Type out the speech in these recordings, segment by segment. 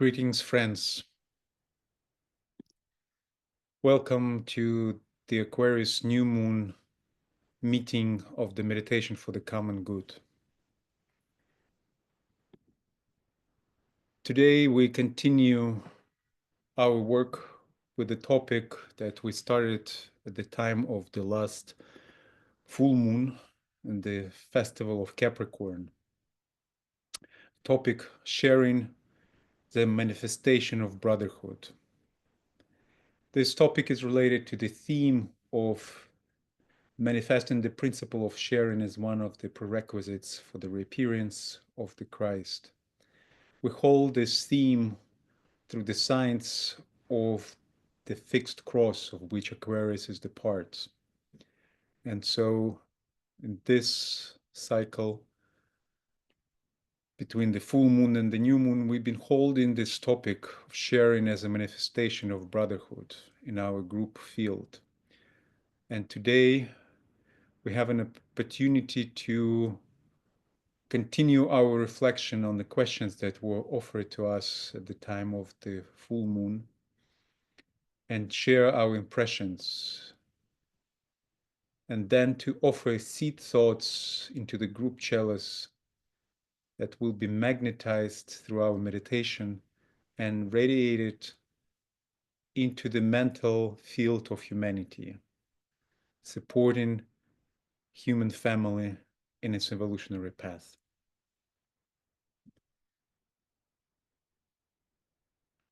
Greetings, friends. Welcome to the Aquarius new moon meeting of the Meditation for the Common Good. Today we continue our work with the topic that we started at the time of the last full moon and the festival of Capricorn. Topic: sharing the manifestation of brotherhood. This topic is related to the theme of manifesting the principle of sharing as one of the prerequisites for the reappearance of the Christ. We hold this theme through the science of the fixed cross of which Aquarius is the part. And so in this cycle, between the full moon and the new moon, we've been holding this topic of sharing as a manifestation of brotherhood in our group field. And today we have an opportunity to continue our reflection on the questions that were offered to us at the time of the full moon and share our impressions, and then to offer seed thoughts into the group chalice that will be magnetized through our meditation and radiated into the mental field of humanity, supporting human family in its evolutionary path.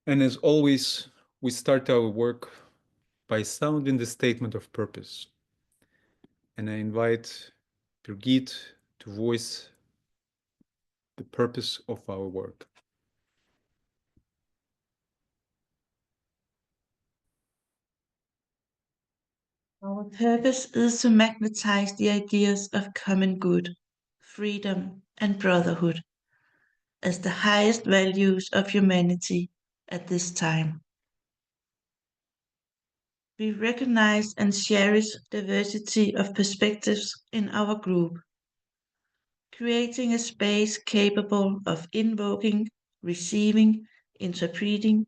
And as always, we start our work by sounding the statement of purpose. And I invite Birgit to voice the purpose of our work. Our purpose is to magnetize the ideas of common good, freedom, and brotherhood as the highest values of humanity at this time. We recognize and cherish diversity of perspectives in our group, creating a space capable of invoking, receiving, interpreting,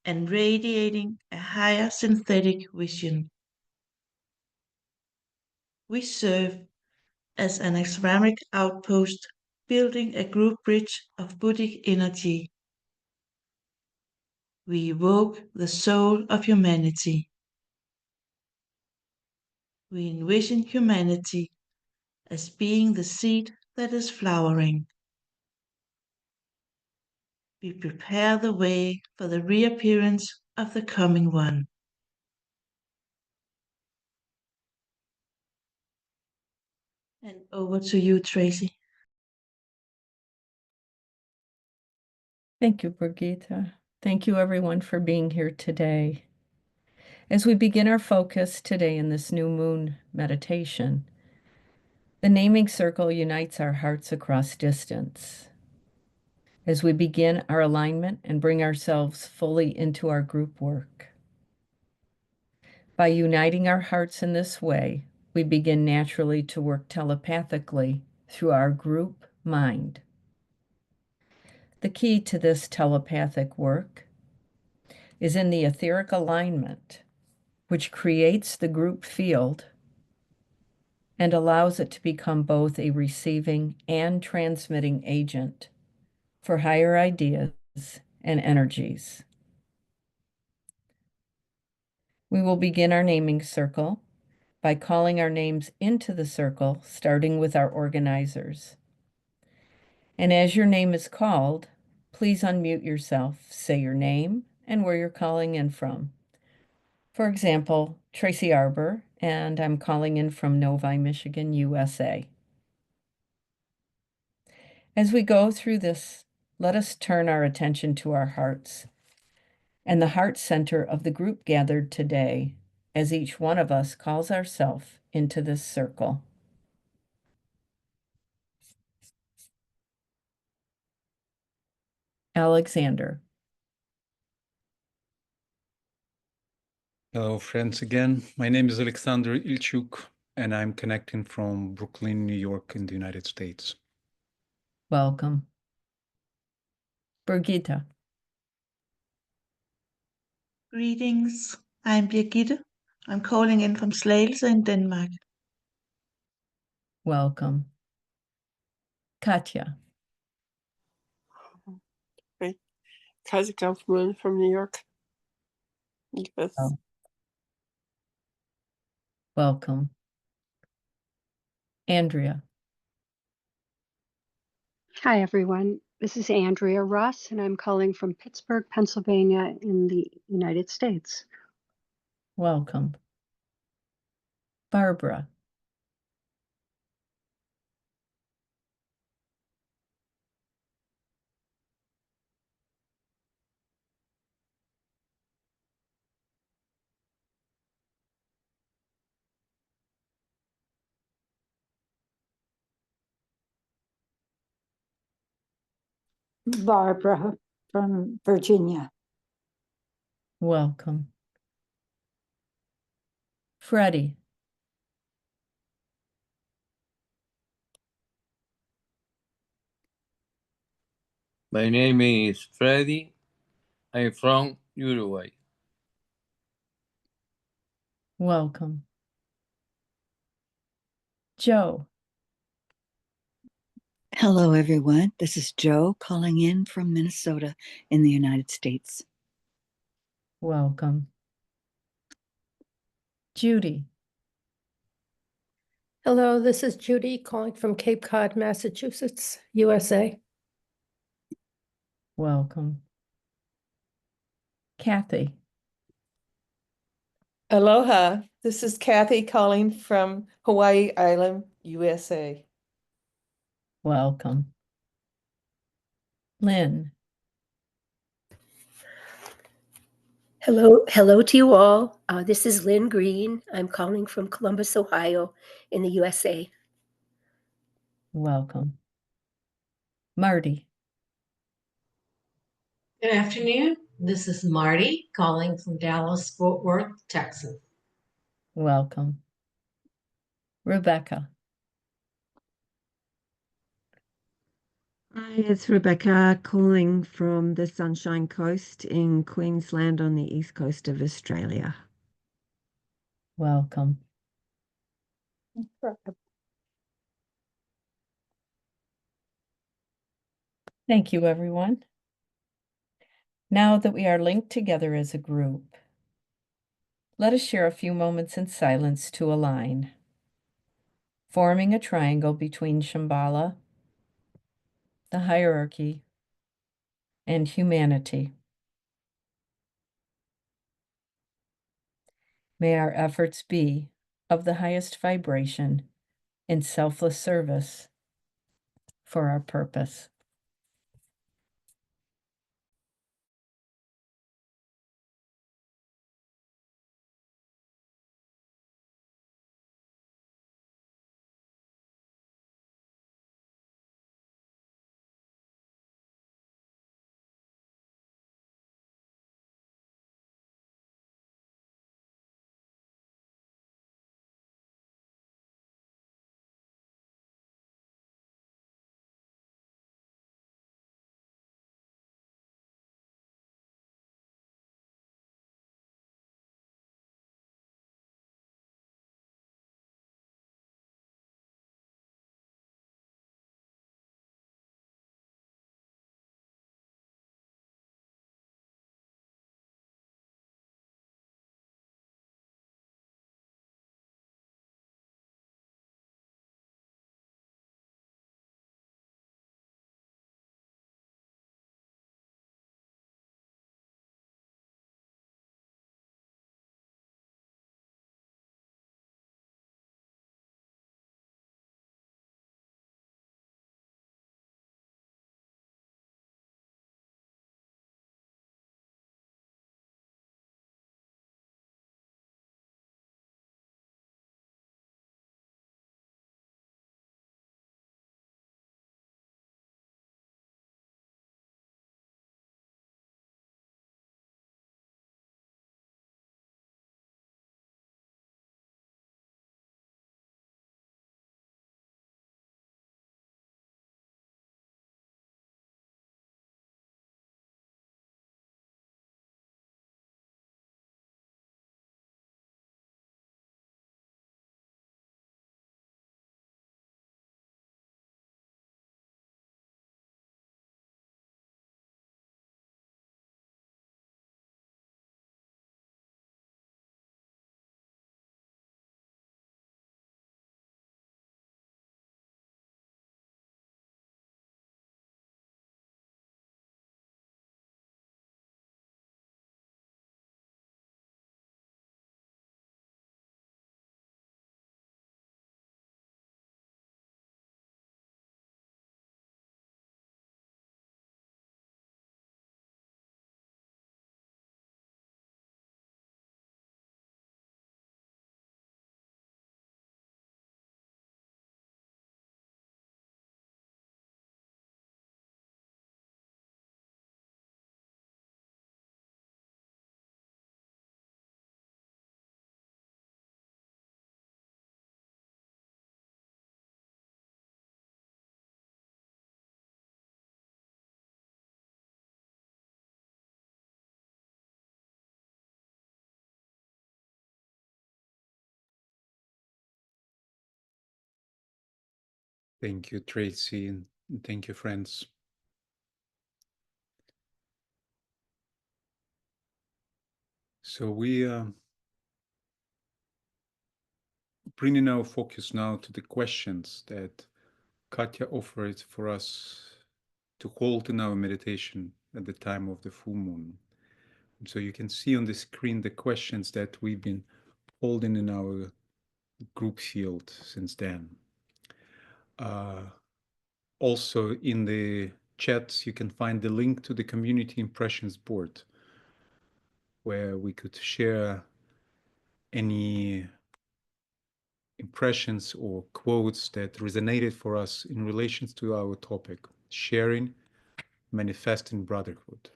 and radiating a higher synthetic vision. We serve as an ceramic outpost, building a group bridge of Buddhic energy. We evoke the soul of humanity. We envision humanity as being the seed that is flowering. We prepare the way for the reappearance of the coming one. And over to you, Tracy. Thank you, Brigitte. Thank you, everyone, for being here today. As we begin our focus today in this new moon meditation, the naming circle unites our hearts across distance. As we begin our alignment and bring ourselves fully into our group work. By uniting our hearts in this way, we begin naturally to work telepathically through our group mind. The key to this telepathic work is in the etheric alignment, which creates the group field and allows it to become both a receiving and transmitting agent for higher ideas and energies. We will begin our naming circle by calling our names into the circle, starting with our organizers. And as your name is called, please unmute yourself, say your name and where you're calling in from. For example, Tracy Arbor, and I'm calling in from Novi, Michigan, USA. As we go through this, let us turn our attention to our hearts and the heart center of the group gathered today, as each one of us calls ourselves into this circle. Alexander. Hello, friends, again. My name is Alexander Ilchuk, and I'm connecting from Brooklyn, New York, in the United States. Welcome. Brigitte. Greetings, I'm Birgitte. I'm calling in from Slagelse in Denmark. Welcome. Katya. Hi, Kazi Kaufman from New York, US. Oh. Welcome. Andrea. Hi, everyone. This is Andrea Russ, and I'm calling from Pittsburgh, Pennsylvania, in the United States. Welcome. Barbara. Barbara from Virginia. Welcome. Freddie. My name is Freddy. I'm from Uruguay. Welcome. Joe. Hello, everyone. This is Joe calling in from Minnesota in the United States. Welcome. Judy. Hello, this is Judy calling from Cape Cod, Massachusetts, USA. Welcome. Kathy. Aloha, this is Kathy calling from Hawaii Island, USA. Welcome. Lynn. Hello to you all. This is Lynn Green. I'm calling from Columbus, Ohio, in the USA. Welcome. Marty. Good afternoon. This is Marty calling from Dallas, Fort Worth, Texas. Welcome. Rebecca. Hi, it's Rebecca calling from the Sunshine Coast in Queensland on the east coast of Australia. Welcome. Thank you, everyone. Now that we are linked together as a group, let us share a few moments in silence to align, forming a triangle between Shambhala, the hierarchy, and humanity. May our efforts be of the highest vibration in selfless service for our purpose. Thank you, Tracy, and thank you, friends. So we bringing our focus now to the questions that Katya offered for us to hold in our meditation at the time of the full moon. So you can see on the screen the questions that we've been holding in our group field since then. Also in the chats, you can find the link to the community impressions board where we could share any impressions or quotes that resonated for us in relation to our topic, sharing, manifesting brotherhood.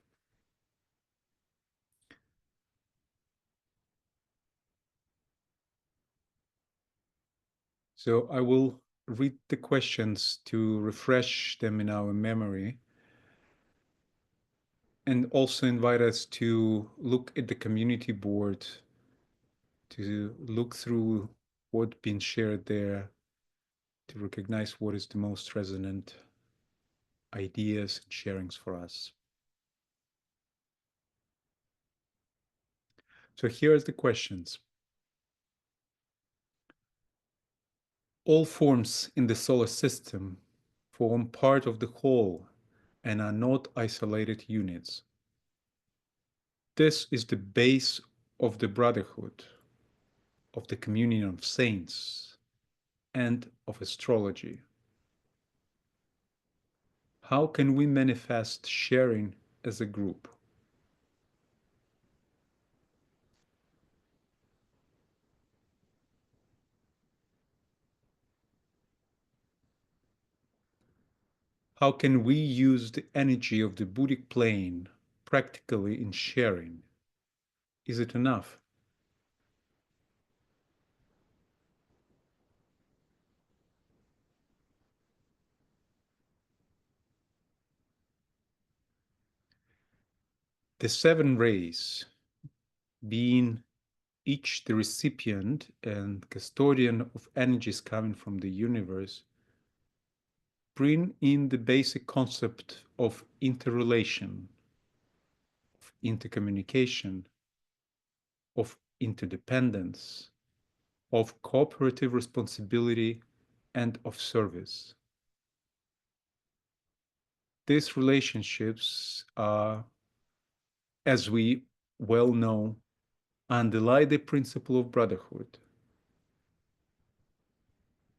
So I will read the questions to refresh them in our memory and also invite us to look at the community board, to look through what's been shared there, to recognize what is the most resonant ideas and sharings for us. So here's the questions. All forms in the solar system form part of the whole and are not isolated units. This is the base of the brotherhood, of the communion of saints, and of astrology. How can we manifest sharing as a group? How can we use the energy of the Buddhic plane practically in sharing? Is it enough? The 7 rays, being each the recipient and custodian of energies coming from the universe, bring in the basic concept of interrelation, of intercommunication, of interdependence, of cooperative responsibility, and of service. These relationships are, as we well know, underlie the principle of brotherhood.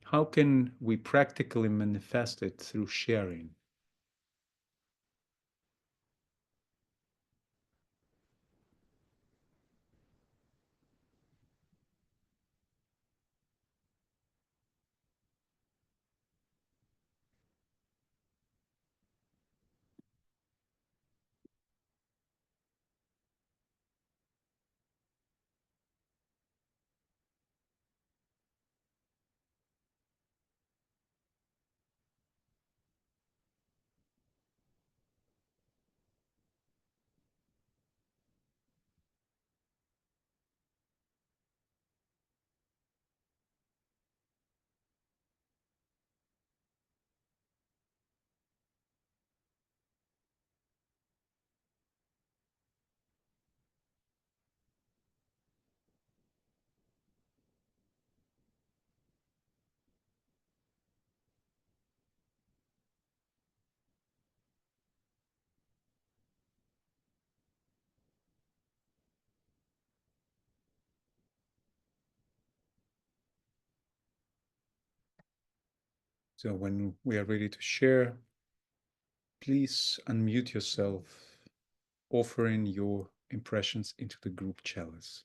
How can we practically manifest it through sharing? So when we are ready to share, please unmute yourself, offering your impressions into the group chalice.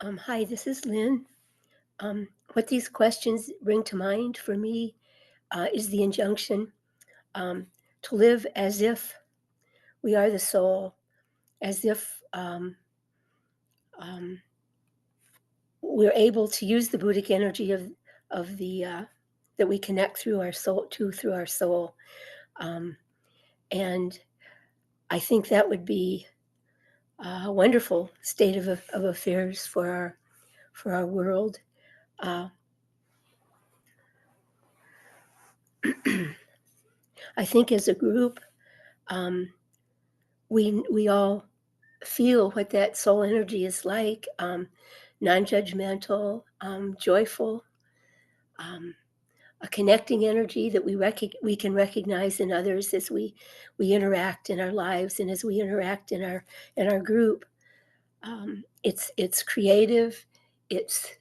Hi, this is Lynn. What these questions bring to mind for me is the injunction to live as if we are the soul, as if we're able to use the Buddhic energy of the that we connect through our soul through our soul, and I think that would be a wonderful state of affairs for our world. I think as a group, we all feel what that soul energy is like, non-judgmental, joyful, a connecting energy that we can recognize in others as we interact in our lives and as we interact in our group. It's creative, it's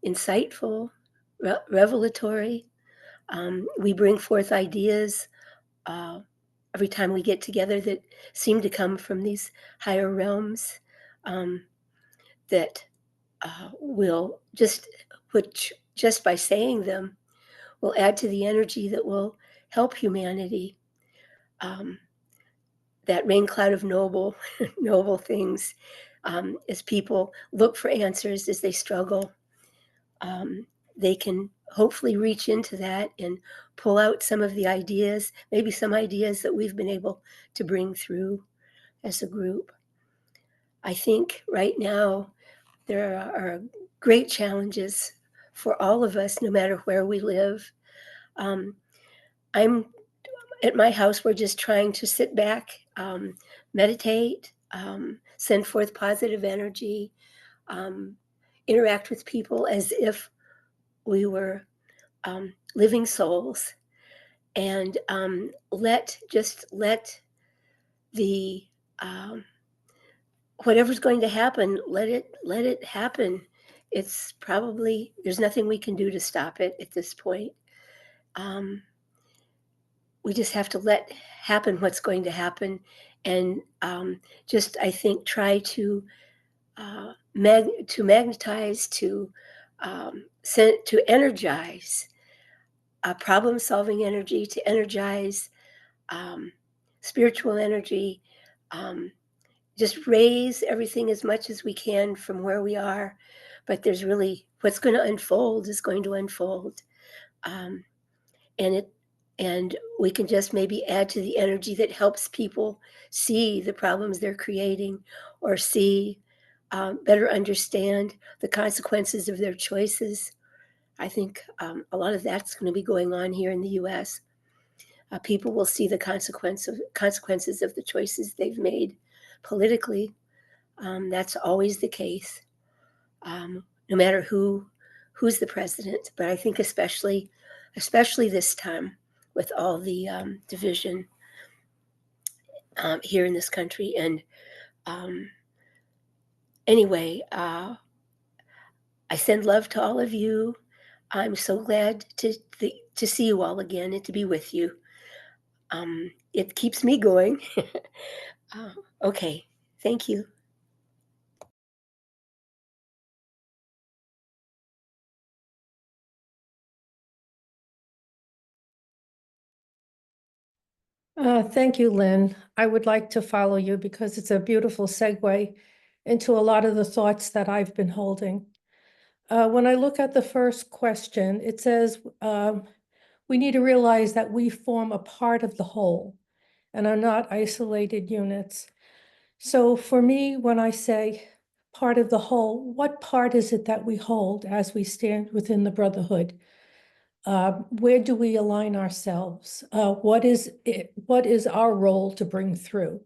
insightful, revelatory. We bring forth ideas every time we get together that seem to come from these higher realms, that will which just by saying them will add to the energy that will help humanity. That rain cloud of noble things, as people look for answers, as they struggle, they can hopefully reach into that and pull out some of the ideas, maybe some ideas that we've been able to bring through as a group. I think right now there are great challenges for all of us, no matter where we live. I'm at my house, we're just trying to sit back, meditate, send forth positive energy, interact with people as if we were living souls, and let the whatever's going to happen, let it happen. It's probably, there's nothing we can do to stop it at this point. We just have to let happen what's going to happen, and just, I think, try to magnetize, to energize problem-solving energy, to energize spiritual energy, just raise everything as much as we can from where we are. But there's really, what's going to unfold is going to unfold. And we can just maybe add to the energy that helps people see the problems they're creating, or see, better understand the consequences of their choices. I think a lot of that's going to be going on here in the U.S. People will see the consequences of the choices they've made politically. That's always the case, no matter who's the president. But I think especially this time, with all the division here in this country. And anyway, I send love to all of you. I'm so glad to see you all again and to be with you. It keeps me going. Okay, thank you. Thank you, Lynn. I would like to follow you because it's a beautiful segue into a lot of the thoughts that I've been holding. When I look at the first question, it says, we need to realize that we form a part of the whole and are not isolated units. So for me, when I say part of the whole, what part is it that we hold as we stand within the Brotherhood? Where do we align ourselves? What is our role to bring through?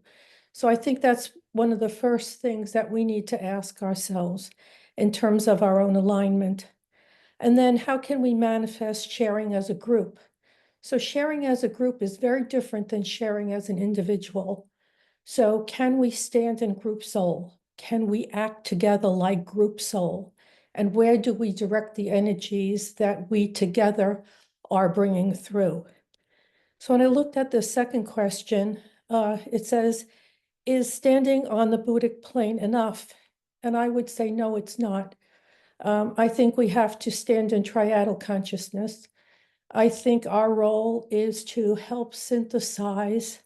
So I think that's one of the first things that we need to ask ourselves in terms of our own alignment. And then how can we manifest sharing as a group? So sharing as a group is very different than sharing as an individual. So can we stand in group soul? Can we act together like group soul? And where do we direct the energies that we together are bringing through? So when I looked at the second question, it says, is standing on the Buddhic plane enough? And I would say, no, it's not. I think we have to stand in triadal consciousness. I think our role is to help synthesize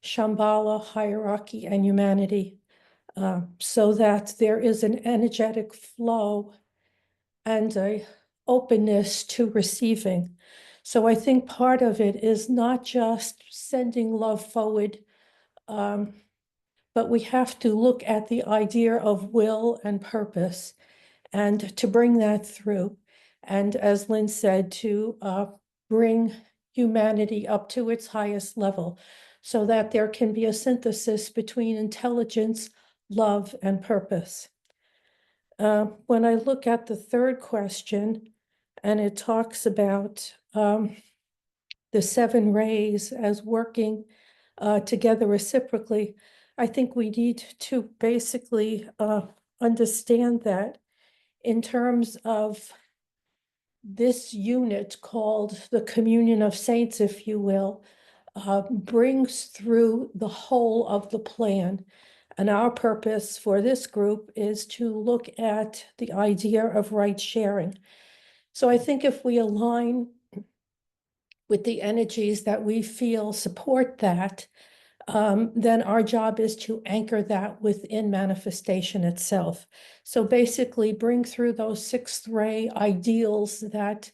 Shambhala, hierarchy, and humanity, so that there is an energetic flow and a openness to receiving. So I think part of it is not just sending love forward, but we have to look at the idea of will and purpose and to bring that through. And as Lynn said, to bring humanity up to its highest level so that there can be a synthesis between intelligence, love, and purpose. When I look at the third question, and it talks about the 7 rays as working together reciprocally, I think we need to basically understand that in terms of this unit called the communion of saints, if you will, brings through the whole of the plan. And our purpose for this group is to look at the idea of right sharing. So I think if we align with the energies that we feel support that, then our job is to anchor that within manifestation itself. So basically bring through those 6th ray ideals that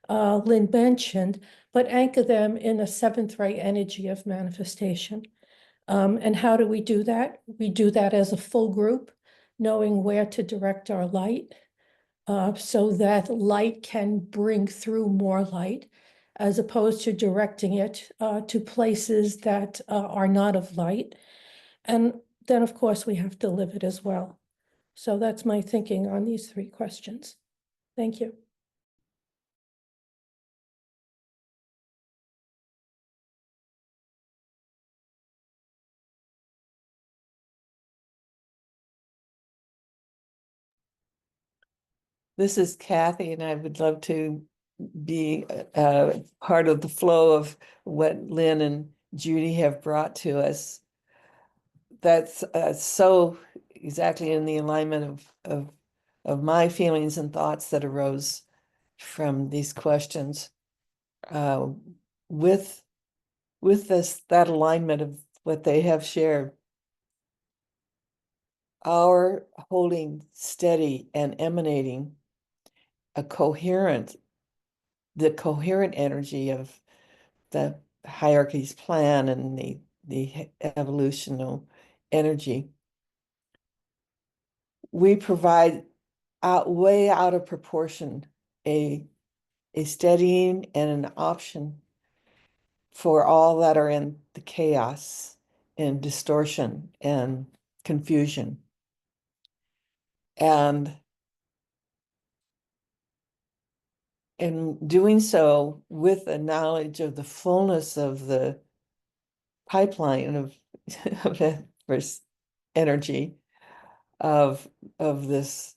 Lynn mentioned, but anchor them in a 7th ray energy of manifestation. And how do we do that? We do that as a full group, knowing where to direct our light, so that light can bring through more light, as opposed to directing it to places that are not of light. And then, of course, we have to live it as well. So that's my thinking on these 3 questions. Thank you. This is Kathy, and I would love to be part of the flow of what Lynn and Judy have brought to us. That's so exactly in the alignment of my feelings and thoughts that arose from these questions. With that alignment of what they have shared, our holding steady and emanating the coherent energy of the hierarchy's plan and the evolutional energy, we provide way out of proportion a steadying and an option for all that are in the chaos and distortion and confusion. And in doing so with a knowledge of the fullness of the pipeline of energy, of this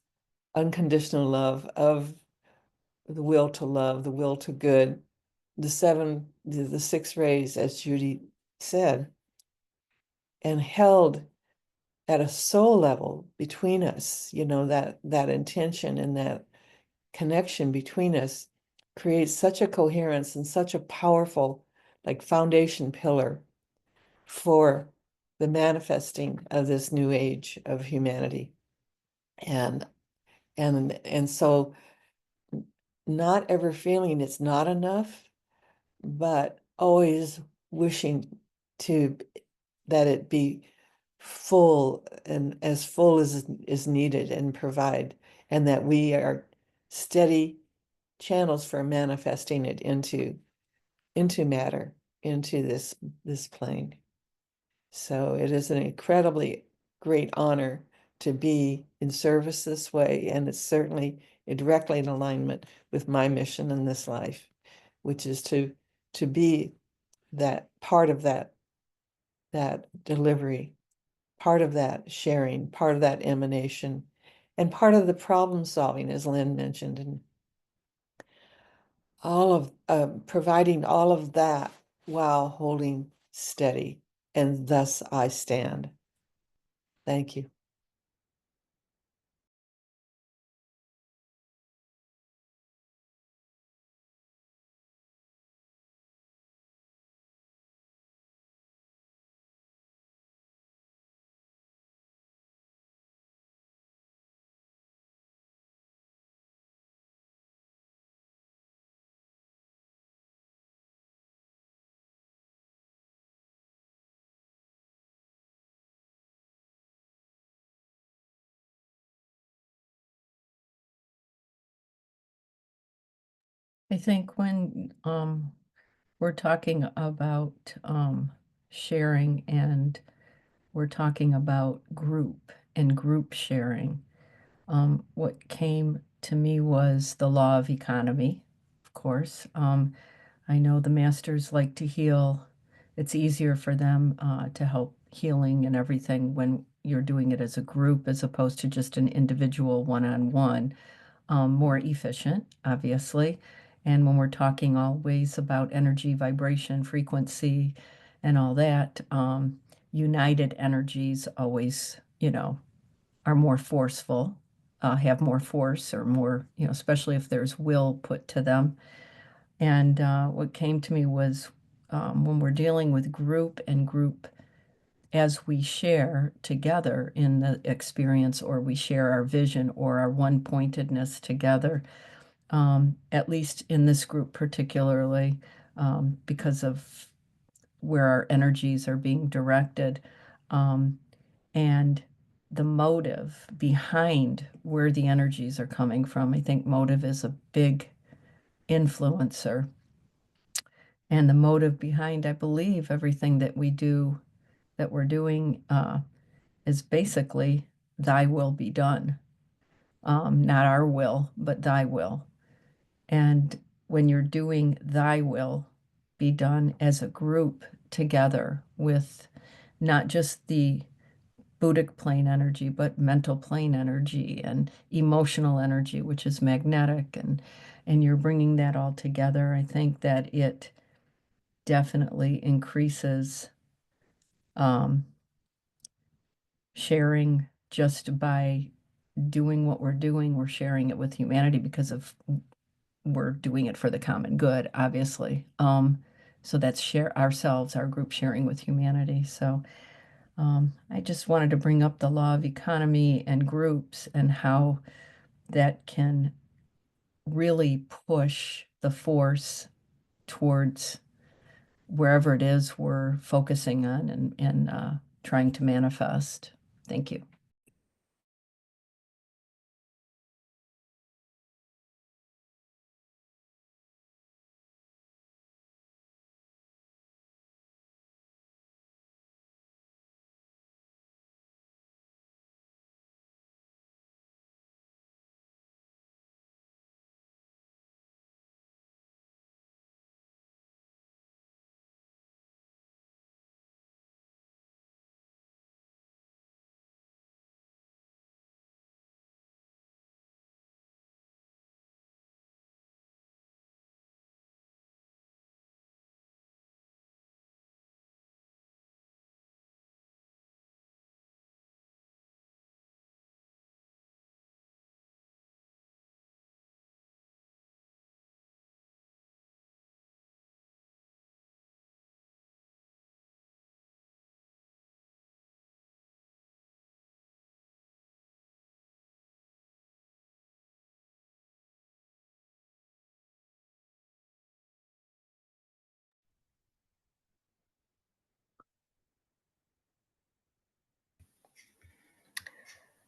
unconditional love, of the will to love, the will to good, the 6 rays, as Judy said, and held at a soul level between us, that intention and that connection between us creates such a coherence and such a powerful foundation pillar for the manifesting of this new age of humanity. And so not ever feeling it's not enough, but always wishing that it be full and as full as is needed and provide, and that we are steady channels for manifesting it into matter, into this plane. So it is an incredibly great honor to be in service this way, and it's certainly directly in alignment with my mission in this life, which is to be that part of that delivery, part of that sharing, part of that emanation, and part of the problem solving, as Lynn mentioned, and all of providing all of that while holding steady. And thus I stand. Thank you. I think when we're talking about sharing and we're talking about group and group sharing, what came to me was the law of economy, of course. I know the masters like to heal. It's easier for them to help healing and everything when you're doing it as a group as opposed to just an individual one-on-one. More efficient, obviously. And when we're talking always about energy, vibration, frequency, and all that, united energies always, are more forceful, have more force or more, especially if there's will put to them. And what came to me was when we're dealing with group and group, as we share together in the experience, or we share our vision or our one-pointedness together, at least in this group particularly, because of where our energies are being directed, and the motive behind where the energies are coming from. I think motive is a big influencer. And the motive behind, I believe, everything that we do, that we're doing, is basically thy will be done. Not our will, but thy will. And when you're doing thy will be done as a group together with not just the Buddhic plane energy, but mental plane energy and emotional energy, which is magnetic, and you're bringing that all together, I think that it definitely increases sharing. Just by doing what we're doing, we're sharing it with humanity because of we're doing it for the common good, obviously. So that's share ourselves, our group sharing with humanity. So I just wanted to bring up the law of economy and groups and how that can really push the force towards wherever it is we're focusing on and trying to manifest. Thank you.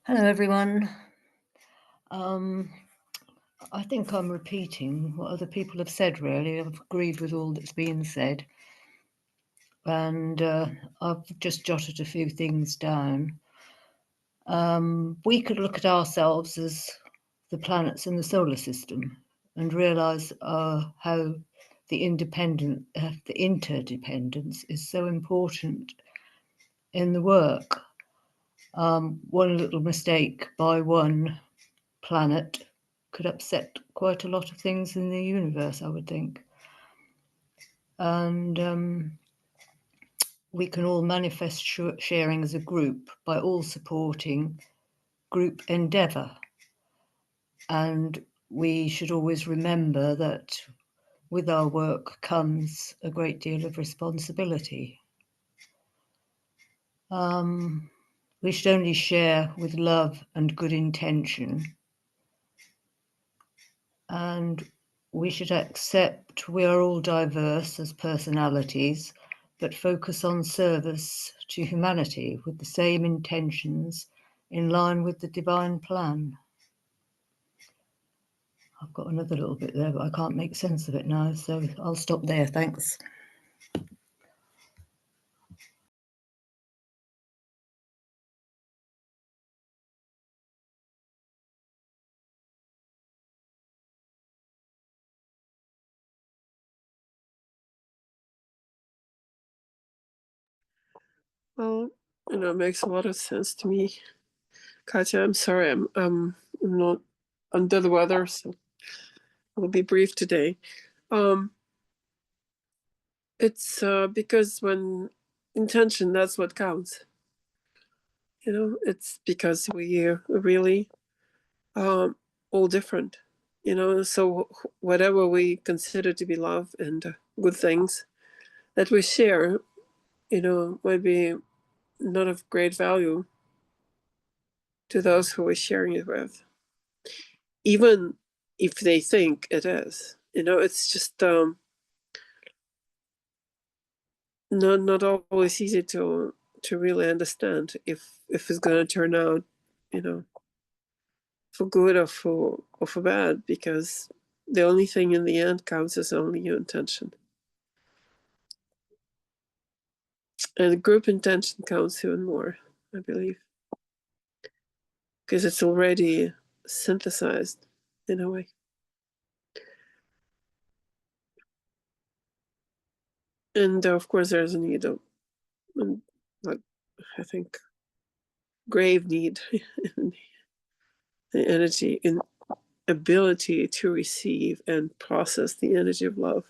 Hello, everyone. I think I'm repeating what other people have said, really. I've agreed with all that's been said. And I've just jotted a few things down. We could look at ourselves as the planets in the solar system and realise how the interdependence is so important in the work. One little mistake by one planet could upset quite a lot of things in the universe, I would think. And we can all manifest sharing as a group by all supporting group endeavour. And we should always remember that with our work comes a great deal of responsibility. We should only share with love and good intention. And we should accept we are all diverse as personalities, but focus on service to humanity with the same intentions in line with the divine plan. I've got another little bit there, but I can't make sense of it now, so I'll stop there. Thanks. Well, it makes a lot of sense to me. Katya, I'm sorry, I'm not under the weather, so I'll be brief today. It's because when intention, that's what counts. It's because we are really all different. So whatever we consider to be love and good things that we share, might be not of great value to those who we're sharing it with, even if they think it is. It's just not always easy to really understand if it's going to turn out, for good or for bad, because the only thing in the end counts is only your intention. And group intention counts even more, I believe, because it's already synthesized in a way. And of course, there's a need of, like, I think, grave need in the energy, in ability to receive and process the energy of love.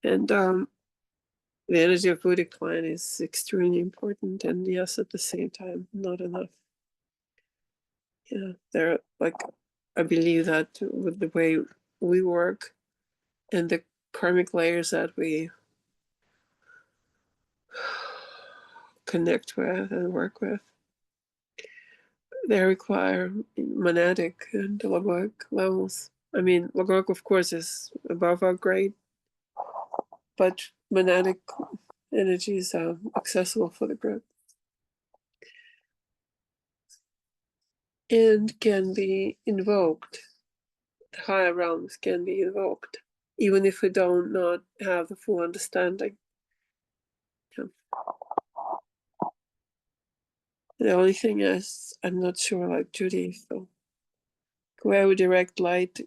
And the energy of Buddhic decline is extremely important, and yes, at the same time, not enough. I believe that with the way we work and the karmic layers that we connect with and work with, they require monadic and logoic levels. I mean, logoic, of course, is above our grade, but monadic energies are accessible for the group and can be invoked. The higher realms can be invoked, even if we don't not have the full understanding. Yeah. The only thing is, I'm not sure, like Judy, so where we direct light,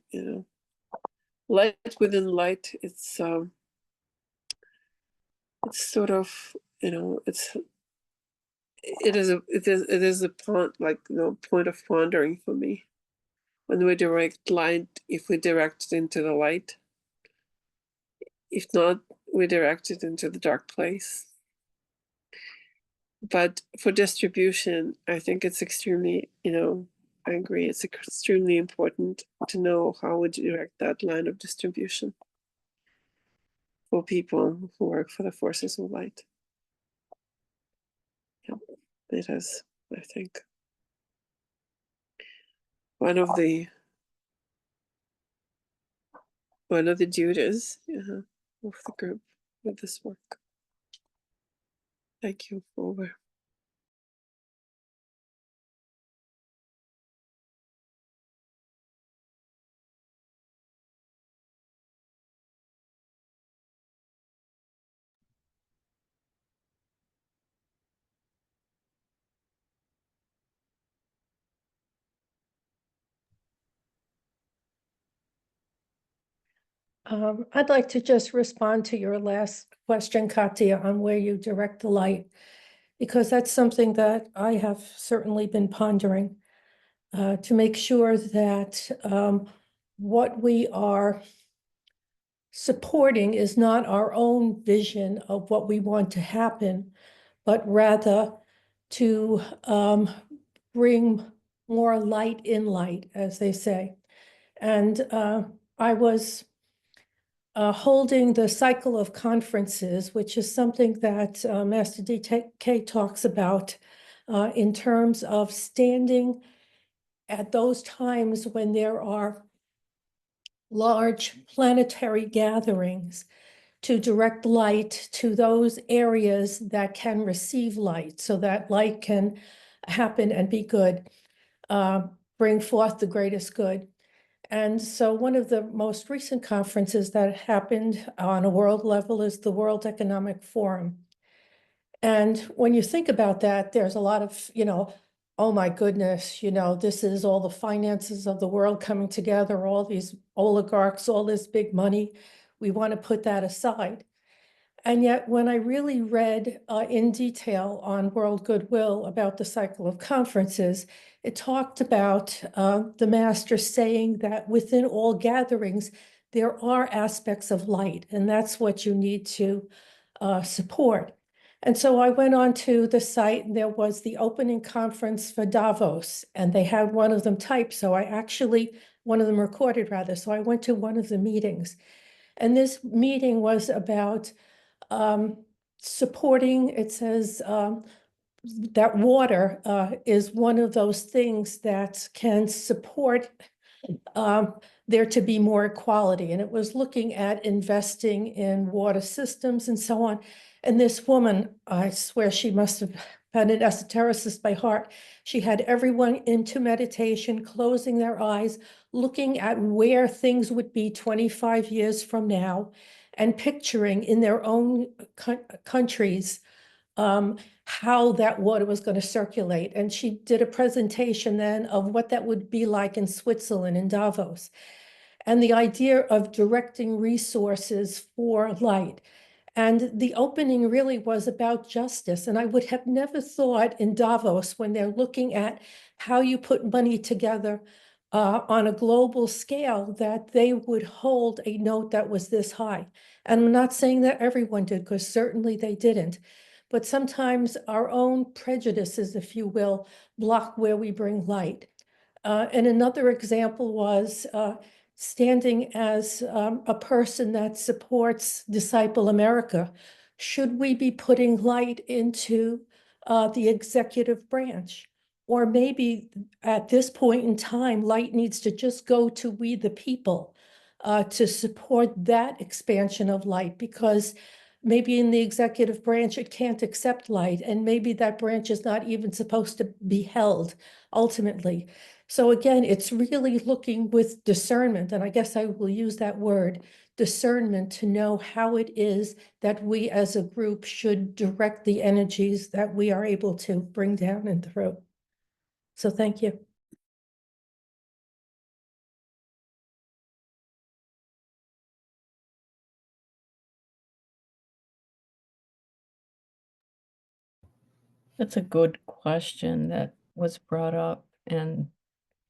light within light, it's sort of, it is a point, like, point of pondering for me. When we direct light, if we direct it into the light, if not, we direct it into the dark place. But for distribution, I think it's extremely, I agree, it's extremely important to know how we direct that line of distribution for people who work for the forces of light. Yeah, it is, I think, one of the duties of the group with this work. Thank you. Over. I'd like to just respond to your last question, Katya, on where you direct the light, because that's something that I have certainly been pondering to make sure that what we are supporting is not our own vision of what we want to happen, but rather to bring more light in light, as they say. And I was holding the cycle of conferences, which is something that Master DK talks about in terms of standing at those times when there are large planetary gatherings to direct light to those areas that can receive light so that light can happen and be good, bring forth the greatest good. And so one of the most recent conferences that happened on a world level is the World Economic Forum. And when you think about that, there's a lot of, oh my goodness, this is all the finances of the world coming together, all these oligarchs, all this big money. We want to put that aside. And yet, when I really read in detail on World Goodwill about the cycle of conferences, it talked about the master saying that within all gatherings, there are aspects of light, and that's what you need to support. And so I went on to the site, and there was the opening conference for Davos, and they had one of them typed. So one of them recorded rather. So I went to one of the meetings. And this meeting was about supporting, it says that water is one of those things that can support there to be more equality. And it was looking at investing in water systems and so on. And this woman, I swear she must have been an esotericist by heart. She had everyone into meditation, closing their eyes, looking at where things would be 25 years from now, and picturing in their own countries how that water was going to circulate. And she did a presentation then of what that would be like in Switzerland, in Davos, and the idea of directing resources for light. And the opening really was about justice. And I would have never thought in Davos, when they're looking at how you put money together on a global scale, that they would hold a note that was this high. And I'm not saying that everyone did, because certainly they didn't. But sometimes our own prejudices, if you will, block where we bring light. And another example was standing as a person that supports Disciple America. Should we be putting light into the executive branch? Or maybe at this point in time, light needs to just go to we the people to support that expansion of light, because maybe in the executive branch, it can't accept light, and maybe that branch is not even supposed to be held ultimately. So again, it's really looking with discernment, and I guess I will use that word, discernment, to know how it is that we as a group should direct the energies that we are able to bring down and through. So thank you. That's a good question that was brought up, and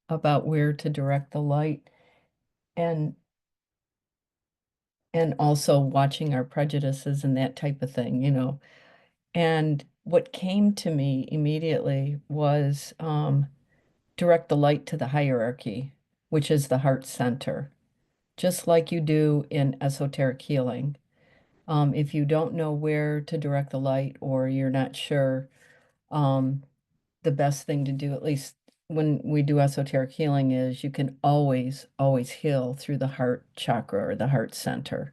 about where to direct the light, and also watching our prejudices and that type of thing, And what came to me immediately was direct the light to the hierarchy, which is the heart center, just like you do in esoteric healing. If you don't know where to direct the light, or you're not sure, the best thing to do, at least when we do esoteric healing, is you can always heal through the heart chakra or the heart center.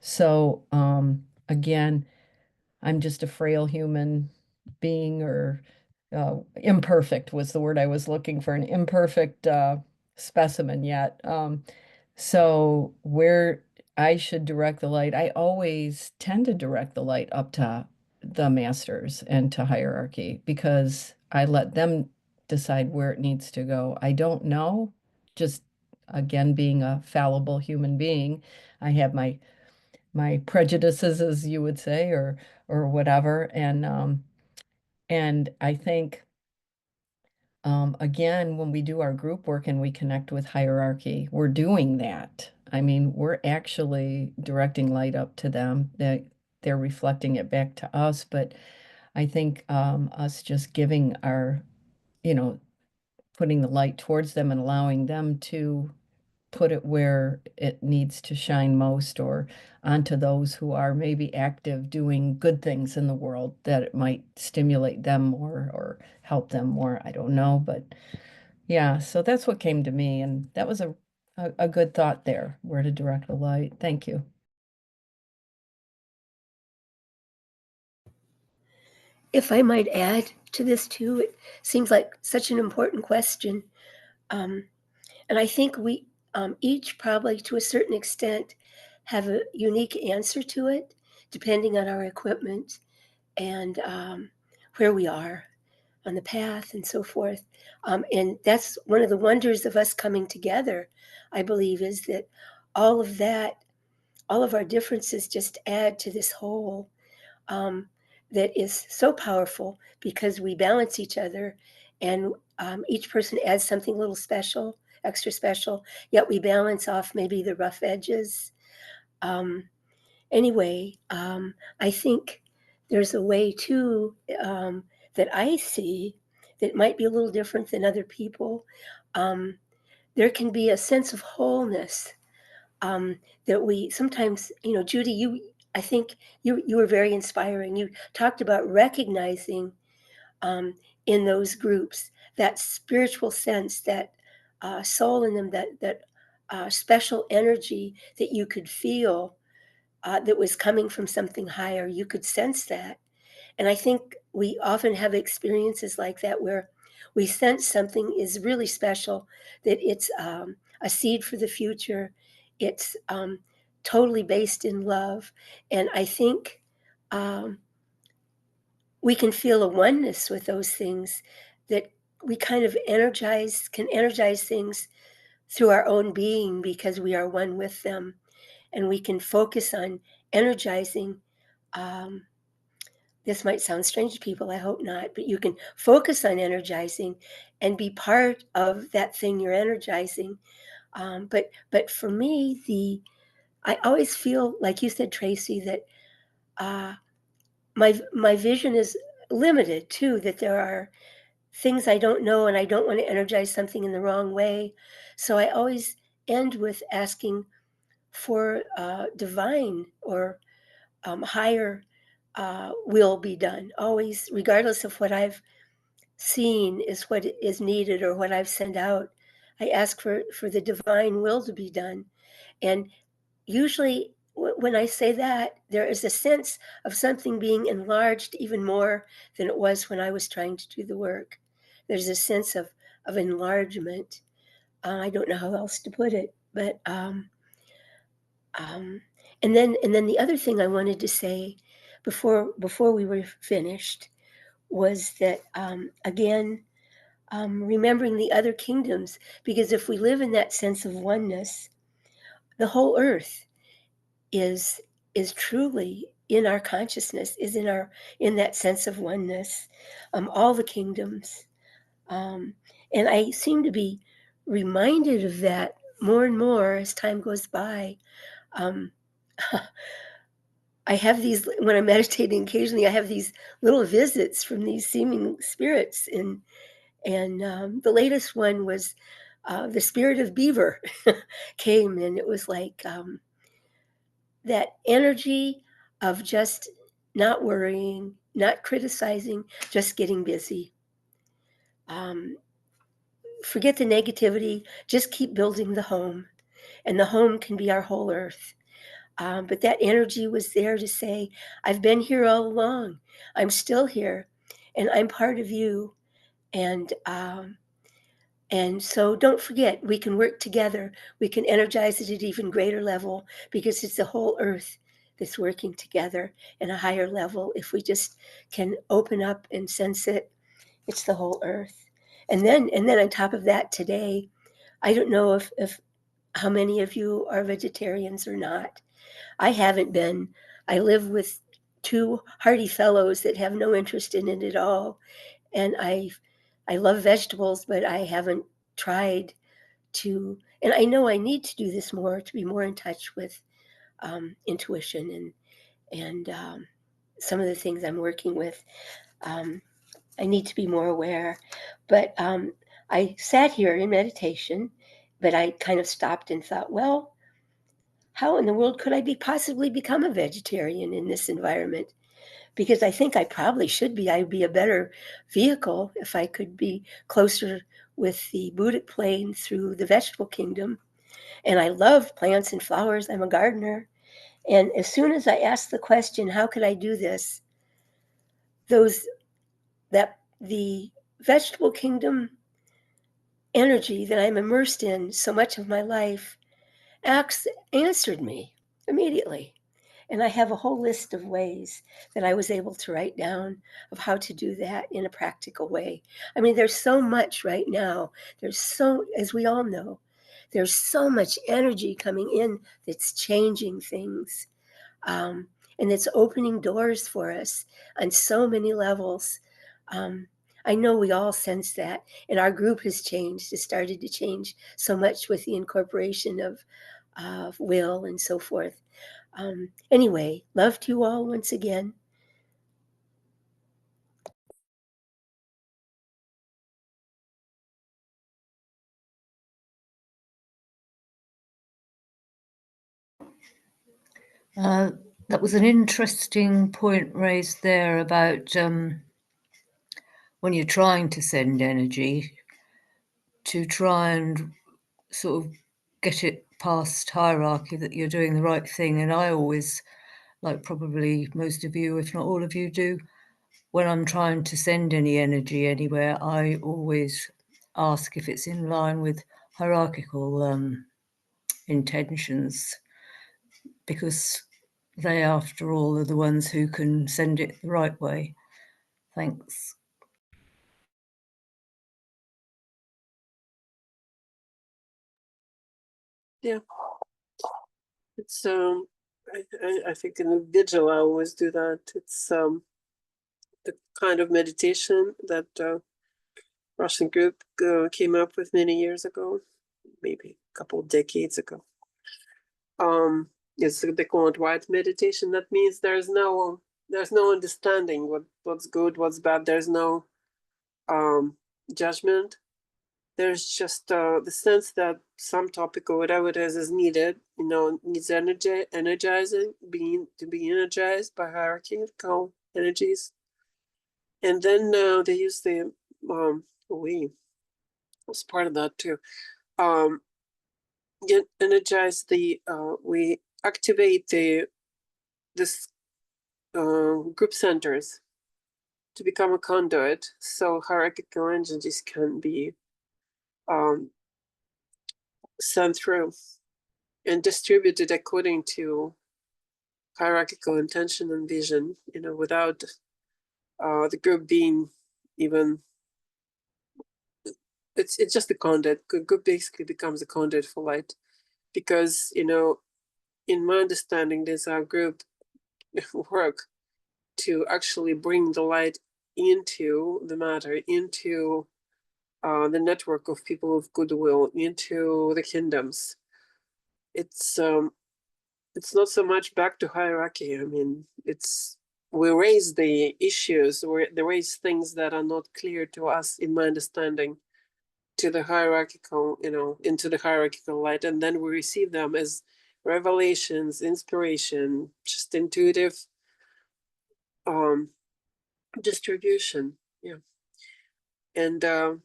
So again, I'm just a frail human being, or imperfect was the word I was looking for, an imperfect specimen yet. So where I should direct the light, I always tend to direct the light up to the masters and to hierarchy, because I let them decide where it needs to go. I don't know, just again, being a fallible human being, I have my prejudices, as you would say, or whatever. And I think again, when we do our group work and we connect with hierarchy, we're doing that. I mean, we're actually directing light up to them, that they're reflecting it back to us. But I think us just giving our, putting the light towards them and allowing them to put it where it needs to shine most, or onto those who are maybe active doing good things in the world, that it might stimulate them more or help them more. I don't know, but yeah, so that's what came to me, and that was a good thought there, where to direct the light. Thank you. If I might add to this too, it seems like such an important question. And I think each probably to a certain extent have a unique answer to it, depending on our equipment and where we are on the path and so forth. And that's one of the wonders of us coming together, I believe, is that all of our differences just add to this whole that is so powerful because we balance each other, and each person adds something a little special, extra special, yet we balance off maybe the rough edges. Anyway, I think there's a way too that I see that might be a little different than other people. There can be a sense of wholeness that we sometimes, Judy, I think you were very inspiring. You talked about recognizing in those groups that spiritual sense, that soul in them, that special energy that you could feel that was coming from something higher. You could sense that. And I think we often have experiences like that where we sense something is really special, that it's a seed for the future. It's totally based in love. And I think we can feel a oneness with those things, that we kind of can energize things through our own being because we are one with them. And we can focus on energizing. This might sound strange to people, I hope not, but you can focus on energizing and be part of that thing you're energizing. But for me, I always feel, like you said, Tracy, that my vision is limited too, that there are things I don't know and I don't want to energize something in the wrong way. So I always end with asking for divine or higher will be done. Always, regardless of what I've seen is what is needed or what I've sent out, I ask for the divine will to be done. And usually when I say that, there is a sense of something being enlarged even more than it was when I was trying to do the work. There's a sense of enlargement. I don't know how else to put it, but and then the other thing I wanted to say before we were finished was that again, remembering the other kingdoms, because if we live in that sense of oneness, the whole earth is truly in our consciousness, is in that sense of oneness, all the kingdoms. And I seem to be reminded of that more and more as time goes by. I have these, when I'm meditating occasionally, I have these little visits from these seeming spirits. And the latest one was the spirit of beaver came, and it was like that energy of just not worrying, not criticizing, just getting busy. Forget the negativity, just keep building the home. And the home can be our whole earth. But that energy was there to say, I've been here all along. I'm still here, and I'm part of you. And so don't forget, we can work together. We can energize it at even greater level because it's the whole earth that's working together in a higher level. If we just can open up and sense it, it's the whole earth. And then on top of that today, I don't know if how many of you are vegetarians or not. I haven't been. I live with two hearty fellows that have no interest in it at all. And I love vegetables, but I haven't tried to, and I know I need to do this more to be more in touch with intuition and some of the things I'm working with. I need to be more aware. But I sat here in meditation, but I kind of stopped and thought, well, how in the world could I possibly become a vegetarian in this environment? Because I think I probably should be. I'd be a better vehicle if I could be closer with the Buddhic plane through the vegetable kingdom. And I love plants and flowers. I'm a gardener. And as soon as I asked the question, how could I do this? The vegetable kingdom energy that I'm immersed in so much of my life answered me immediately. And I have a whole list of ways that I was able to write down of how to do that in a practical way. I mean, there's so much right now. There's so, as we all know, there's so much energy coming in that's changing things. And it's opening doors for us on so many levels. I know we all sense that, and our group has changed. It started to change so much with the incorporation of will and so forth. Anyway, love to you all once again. That was an interesting point raised there about when you're trying to send energy, to try and sort of get it past hierarchy, that you're doing the right thing. And I always, like probably most of you, if not all of you do, when I'm trying to send any energy anywhere, I always ask if it's in line with hierarchical intentions, because they, after all, are the ones who can send it the right way. Thanks. Yeah, it's I think in the vigil I always do that. It's the kind of meditation that Russian group came up with many years ago, maybe a couple of decades ago. They call it white meditation. That means there's no understanding what's good, what's bad. There's no judgment. There's just the sense that some topic or whatever it is needed, needs energizing, to be energized by hierarchical energies. And then they use the we was part of that too. Energize the we activate this group centers to become a conduit, so hierarchical energies can be sent through and distributed according to hierarchical intention and vision, without the group being even, it's just a conduit. Group basically becomes a conduit for light, because in my understanding, there's our group work to actually bring the light into the matter, into the network of people of goodwill, into the kingdoms. It's not so much back to hierarchy. I mean, we raise the issues, or they raise things that are not clear to us, in my understanding, to the hierarchical, into the hierarchical light, and then we receive them as revelations, inspiration, just intuitive distribution. Yeah. And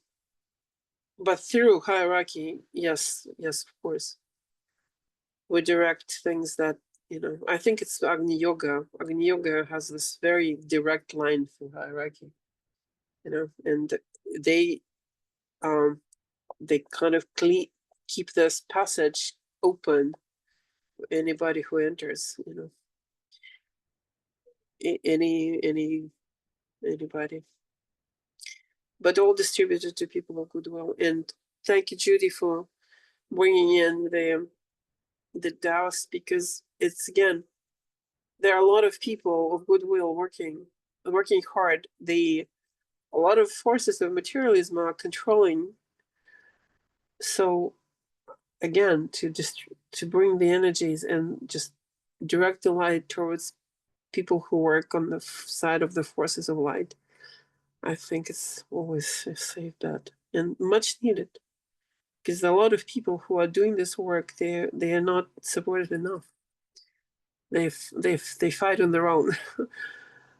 but through hierarchy, yes, of course, we direct things that, I think it's Agni Yoga. Agni Yoga has this very direct line through hierarchy, and they kind of keep this passage open for anybody who enters, anybody, but all distributed to people of goodwill. And thank you, Judy, for bringing in the Taoist, because it's, again, there are a lot of people of goodwill working hard. A lot of forces of materialism are controlling. So again, to bring the energies and just direct the light towards people who work on the side of the forces of light, I think it's always a safe bet and much needed, because a lot of people who are doing this work, they are not supported enough. They fight on their own.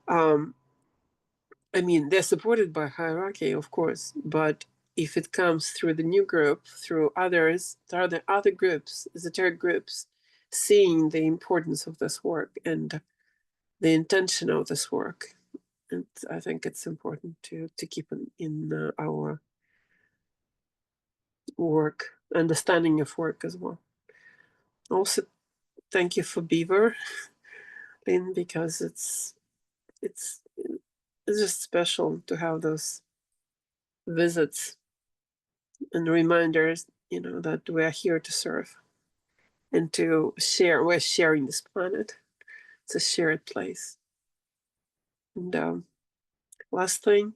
I mean, they're supported by hierarchy, of course, but if it comes through the new group, through others, there are the other groups, esoteric groups, seeing the importance of this work and the intention of this work. And I think it's important to keep in our work, understanding of work as well. Also, thank you for Beaver, Lynn, because it's just special to have those visits and reminders, that we are here to serve and to share. We're sharing this planet. It's a shared place. And last thing,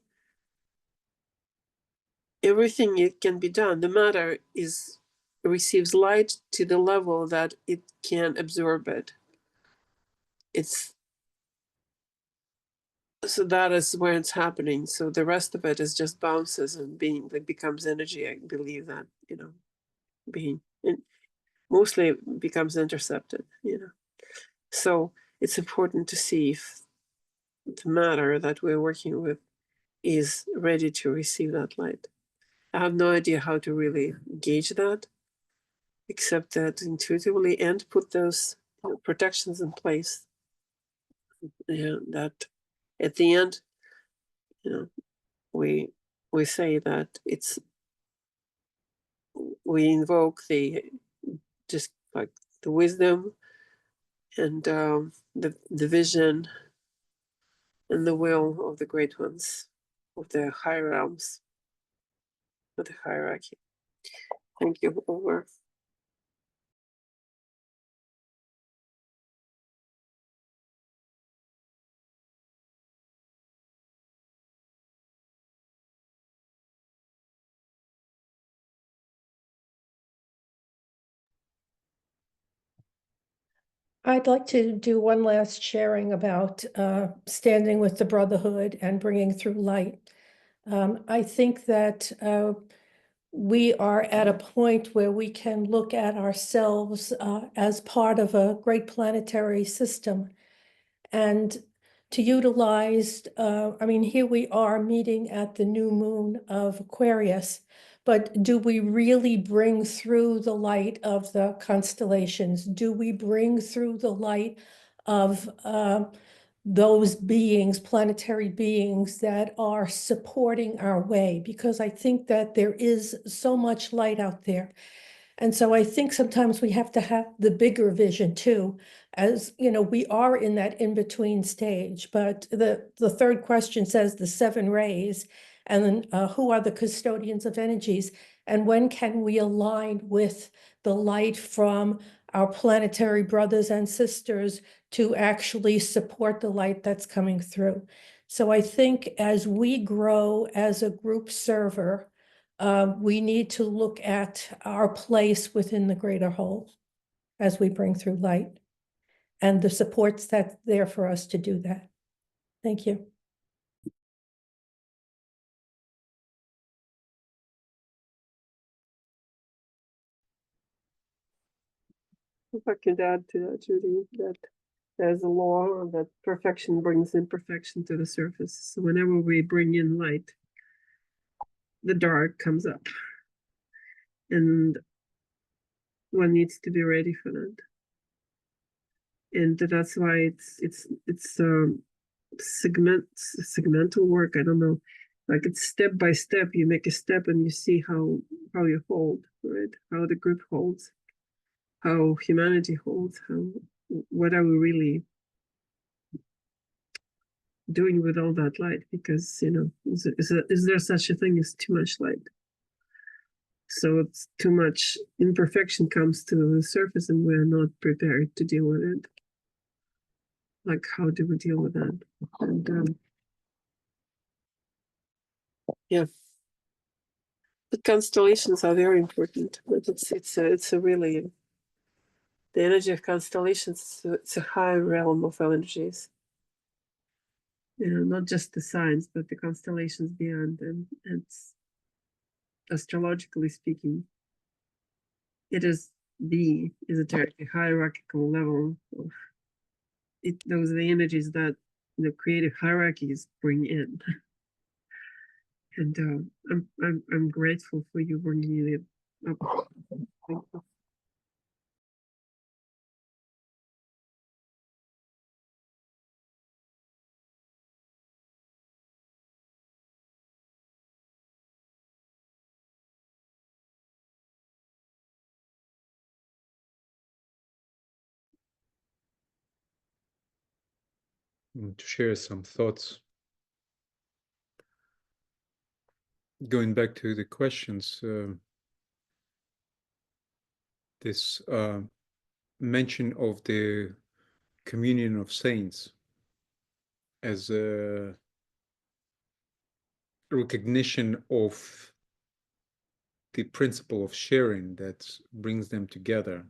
everything it can be done. The matter receives light to the level that it can absorb it. So that is where it's happening. So the rest of it is just bounces and becomes energy. I believe that, mostly becomes intercepted, So it's important to see if the matter that we're working with is ready to receive that light. I have no idea how to really gauge that, except that intuitively, and put those protections in place. That at the end, we say that we invoke just like the wisdom and the vision and the will of the great ones, of the higher realms, of the hierarchy. Thank you. Over. I'd like to do one last sharing about standing with the Brotherhood and bringing through light. I think that we are at a point where we can look at ourselves as part of a great planetary system and to utilize, here we are meeting at the new moon of Aquarius, but do we really bring through the light of the constellations? Do we bring through the light of those beings, planetary beings that are supporting our way? Because I think that there is so much light out there. And so I think sometimes we have to have the bigger vision too, as we are in that in-between stage. But the third question says the 7 rays, and then who are the custodians of energies, and when can we align with the light from our planetary brothers and sisters to actually support the light that's coming through? So I think as we grow as a group server, we need to look at our place within the greater whole as we bring through light and the supports that's there for us to do that. Thank you. If I could add to that, Judy, that there's a law that perfection brings imperfection to the surface. So whenever we bring in light, the dark comes up. And one needs to be ready for that. And that's why it's segmental work. I don't know, like it's step by step. You make a step and you see how you hold, right? How the group holds, how humanity holds, what are we really doing with all that light? Because is there such a thing as too much light? So it's too much imperfection comes to the surface and we're not prepared to deal with it. Like, how do we deal with that? And yeah, the constellations are very important. But it's a really, the energy of constellations. It's a high realm of energies. Not just the signs, but the constellations beyond. And it's, astrologically speaking, it is the esoteric hierarchical level of it. Those are the energies that creative hierarchies bring in. And I'm grateful for you bringing it up. Thank you. to share some thoughts. Going back to the questions, this mention of the communion of saints as a recognition of the principle of sharing that brings them together.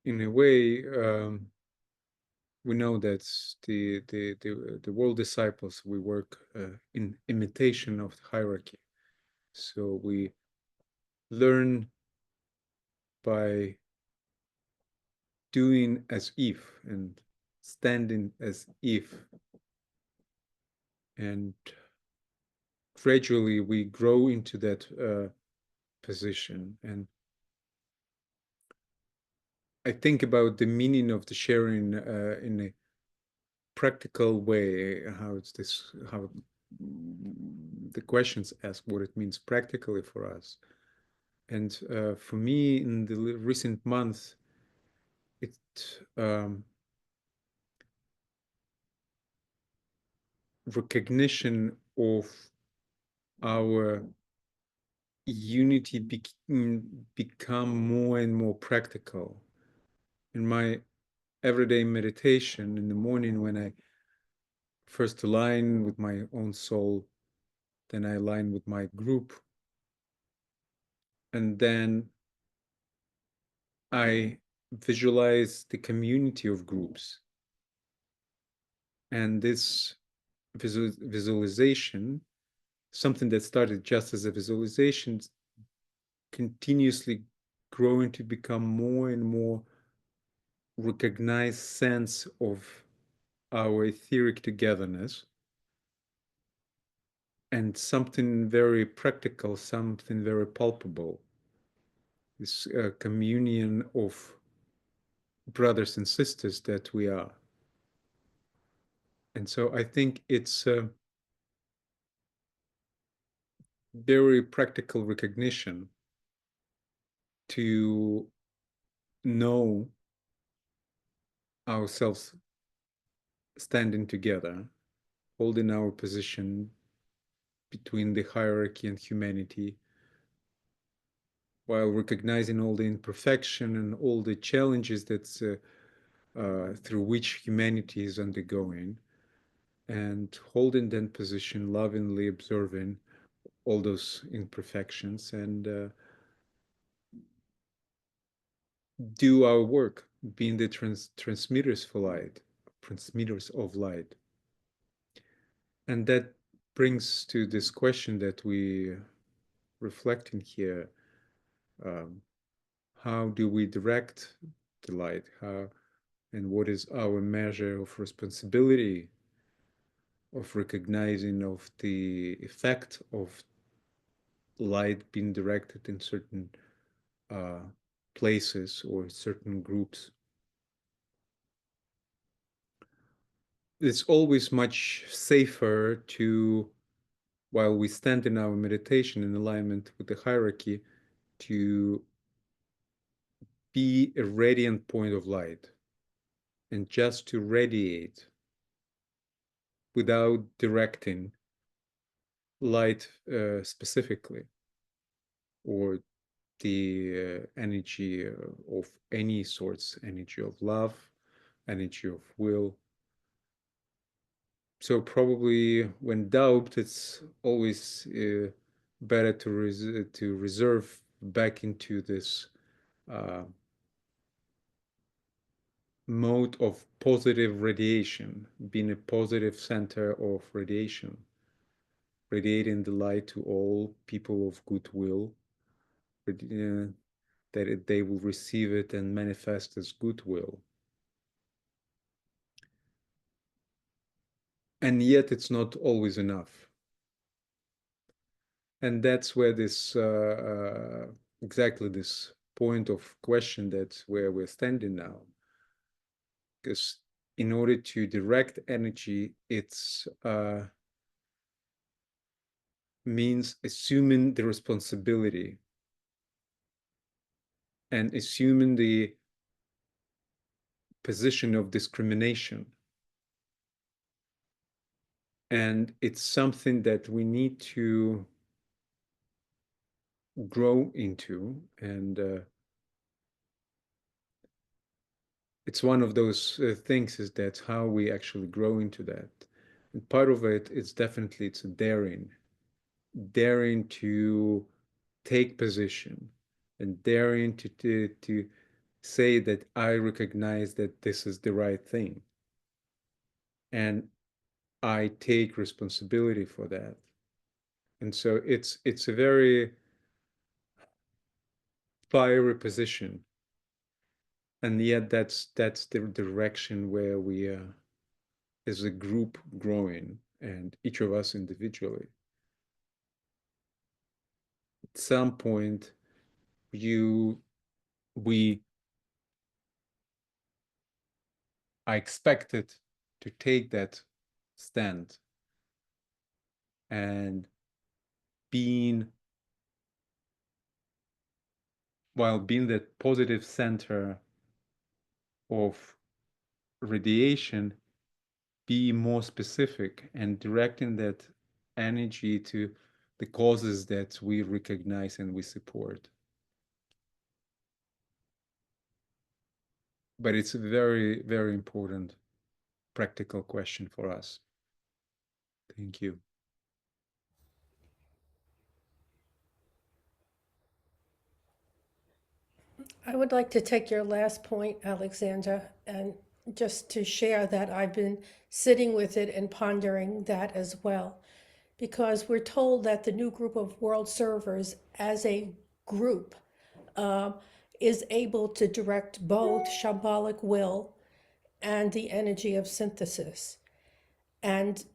In a way, we know that the world disciples, we work in imitation of the hierarchy. So we learn by doing as if and standing as if. And gradually we grow into that position. And I think about the meaning of the sharing in a practical way, how the questions ask what it means practically for us. And for me, in the recent months, it recognition of our unity become more and more practical. In my everyday meditation in the morning, when I first align with my own soul, then I align with my group, and then I visualize the community of groups. And this visualization, something that started just as a visualization, continuously growing to become more and more recognized sense of our etheric togetherness, and something very practical, something very palpable, this communion of brothers and sisters that we are. And so I think it's a very practical recognition to know ourselves standing together, holding our position between the hierarchy and humanity, while recognizing all the imperfection and all the challenges that's through which humanity is undergoing, and holding that position, lovingly observing all those imperfections, and do our work, being the transmitters for light, transmitters of light. And that brings to this question that we reflecting here. How do we direct the light? How and what is our measure of responsibility of recognizing of the effect of light being directed in certain places or certain groups? It's always much safer to, while we stand in our meditation in alignment with the hierarchy, to be a radiant point of light and just to radiate without directing light specifically, or the energy of any sorts, energy of love, energy of will. So probably when doubt, it's always better to reserve back into this mode of positive radiation, being a positive center of radiation, radiating the light to all people of goodwill, that they will receive it and manifest as goodwill. And yet it's not always enough. And that's where this, exactly this point of question, that's where we're standing now. Because in order to direct energy, it's means assuming the responsibility and assuming the position of discrimination And it's something that we need to grow into. And it's one of those things is that how we actually grow into that. And part of it is definitely it's daring to take position and daring to say that I recognize that this is the right thing. And I take responsibility for that. And so it's a very fiery position. And yet that's the direction where we are as a group growing, and each of us individually. At some point, we are expected to take that stand and while being that positive center of radiation, be more specific and directing that energy to the causes that we recognize and we support. But it's a very, very important practical question for us. Thank you. I would like to take your last point, Alexandra, and just to share that I've been sitting with it and pondering that as well. Because we're told that the new group of world servers as a group is able to direct both shambolic will and the energy of synthesis. And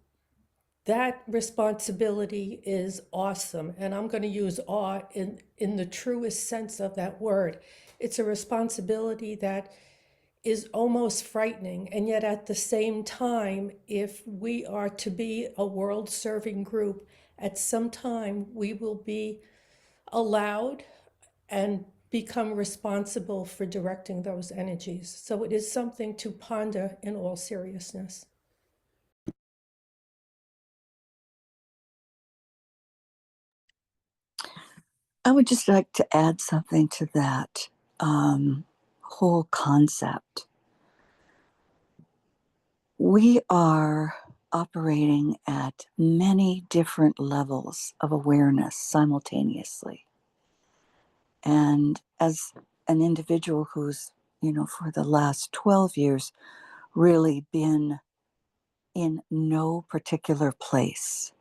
that responsibility is awesome. And I'm going to use awe in the truest sense of that word. It's a responsibility that is almost frightening. And yet at the same time, if we are to be a world serving group, at some time we will be allowed and become responsible for directing those energies. So it is something to ponder in all seriousness. I would just like to add something to that whole concept. We are operating at many different levels of awareness simultaneously. And as an individual who's, for the last 12 years, really been in no particular place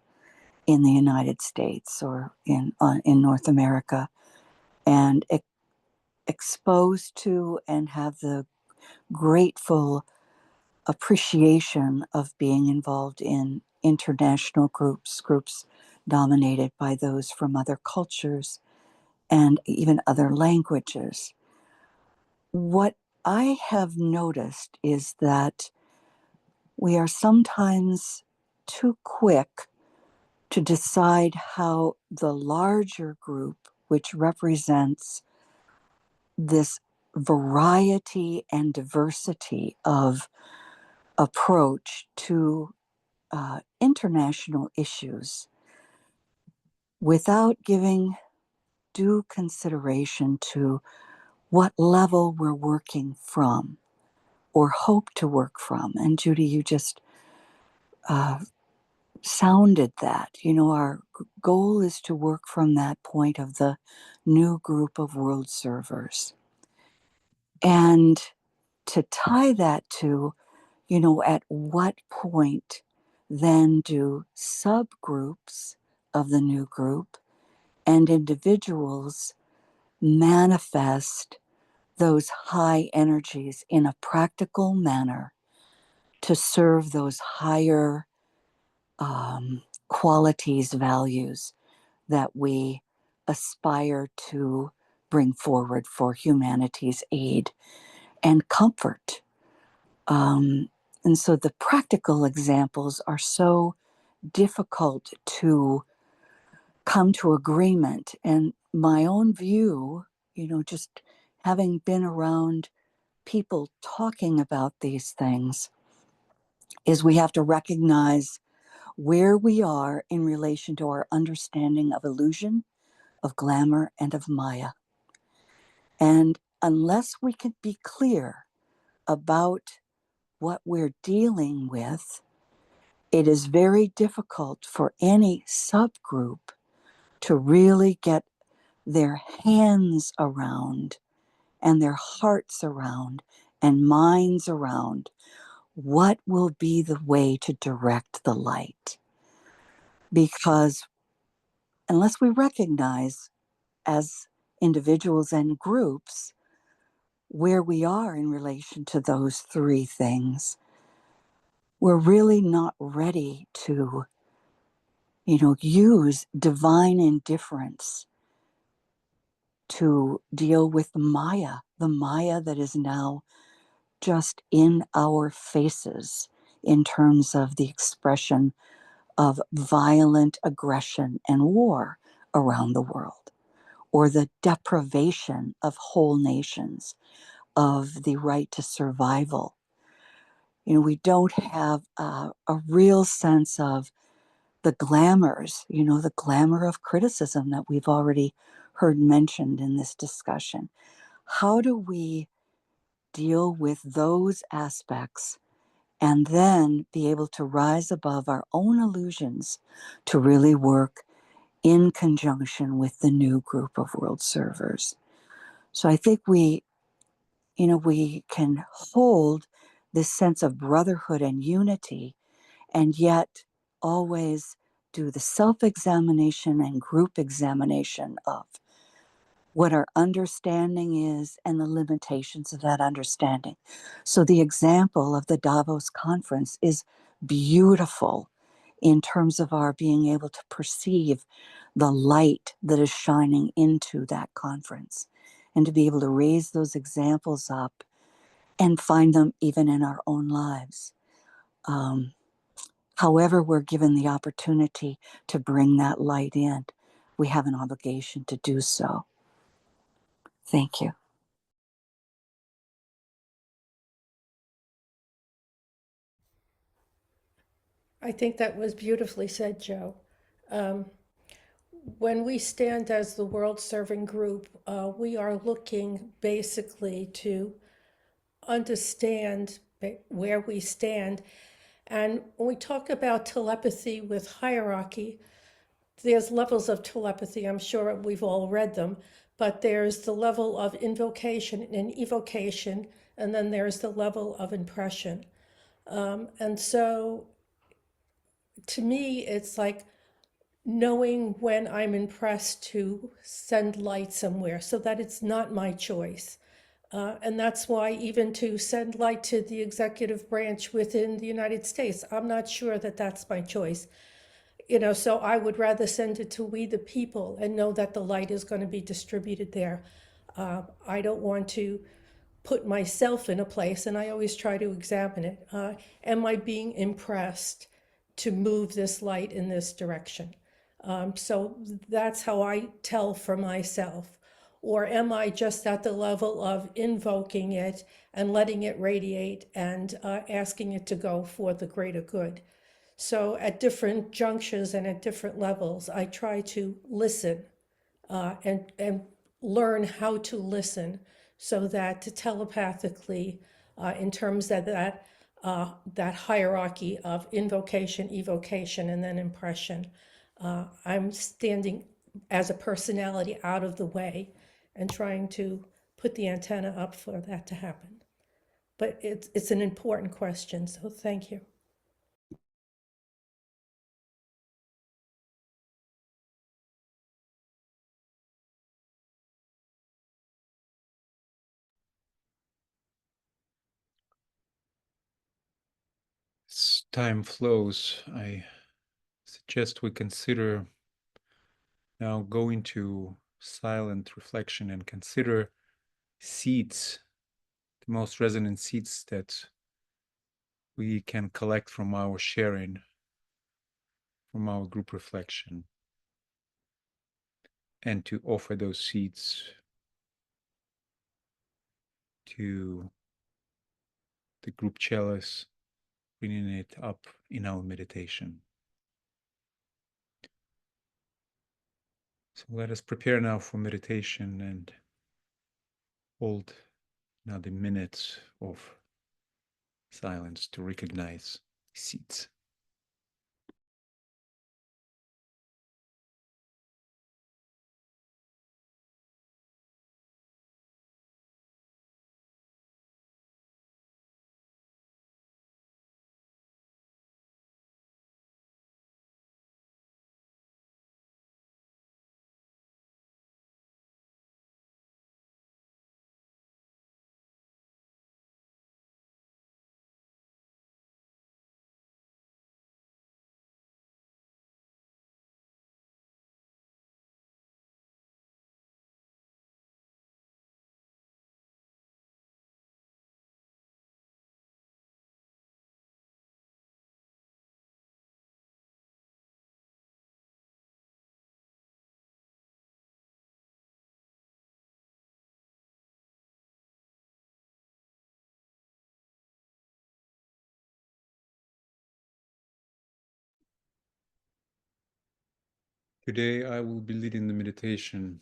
in the United States or in North America, and exposed to and have the grateful appreciation of being involved in international groups dominated by those from other cultures and even other languages. What I have noticed is that we are sometimes too quick to decide how the larger group, which represents this variety and diversity of approach to international issues, without giving due consideration to what level we're working from or hope to work from. And Judy, you just sounded that. Our goal is to work from that point of the new group of world servers. And to tie that to, at what point then do subgroups of the new group and individuals manifest those high energies in a practical manner to serve those higher qualities, values that we aspire to bring forward for humanity's aid and comfort. And so the practical examples are so difficult to come to agreement. And my own view, just having been around people talking about these things, is we have to recognize where we are in relation to our understanding of illusion, of glamour, and of Maya. And unless we can be clear about what we're dealing with, it is very difficult for any subgroup to really get their hands around and their hearts around and minds around what will be the way to direct the light. Because unless we recognize as individuals and groups where we are in relation to those three things, we're really not ready to, use divine indifference to deal with the Maya that is now just in our faces in terms of the expression of violent aggression and war around the world, or the deprivation of whole nations of the right to survival. We don't have a real sense of the glamours, the glamour of criticism that we've already heard mentioned in this discussion. How do we deal with those aspects and then be able to rise above our own illusions to really work in conjunction with the new group of world servers? So I think we can hold this sense of brotherhood and unity, and yet always do the self-examination and group examination of what our understanding is and the limitations of that understanding. So the example of the Davos conference is beautiful in terms of our being able to perceive the light that is shining into that conference, and to be able to raise those examples up and find them even in our own lives. However, we're given the opportunity to bring that light in, we have an obligation to do so. Thank you. I think that was beautifully said, Joe. When we stand as the world serving group, we are looking basically to understand where we stand. And when we talk about telepathy with hierarchy, there's levels of telepathy. I'm sure we've all read them, but there's the level of invocation and evocation, and then there's the level of impression. And so to me, it's like knowing when I'm impressed to send light somewhere so that it's not my choice. And that's why even to send light to the executive branch within the United States, I'm not sure that that's my choice. So I would rather send it to we the people and know that the light is going to be distributed there. I don't want to put myself in a place, and I always try to examine it. Am I being impressed to move this light in this direction? So that's how I tell for myself. Or am I just at the level of invoking it and letting it radiate and asking it to go for the greater good? So at different junctures and at different levels, I try to listen and learn how to listen so that telepathically, in terms of that hierarchy of invocation, evocation, and then impression, I'm standing as a personality out of the way and trying to put the antenna up for that to happen. But it's an important question, so thank you. As time flows, I suggest we consider now going to silent reflection and consider seeds, the most resonant seeds that we can collect from our sharing, from our group reflection, and to offer those seeds to the group chalice, bringing it up in our meditation. So let us prepare now for meditation and hold now the minutes of silence to recognize seats. Today I will be leading the meditation.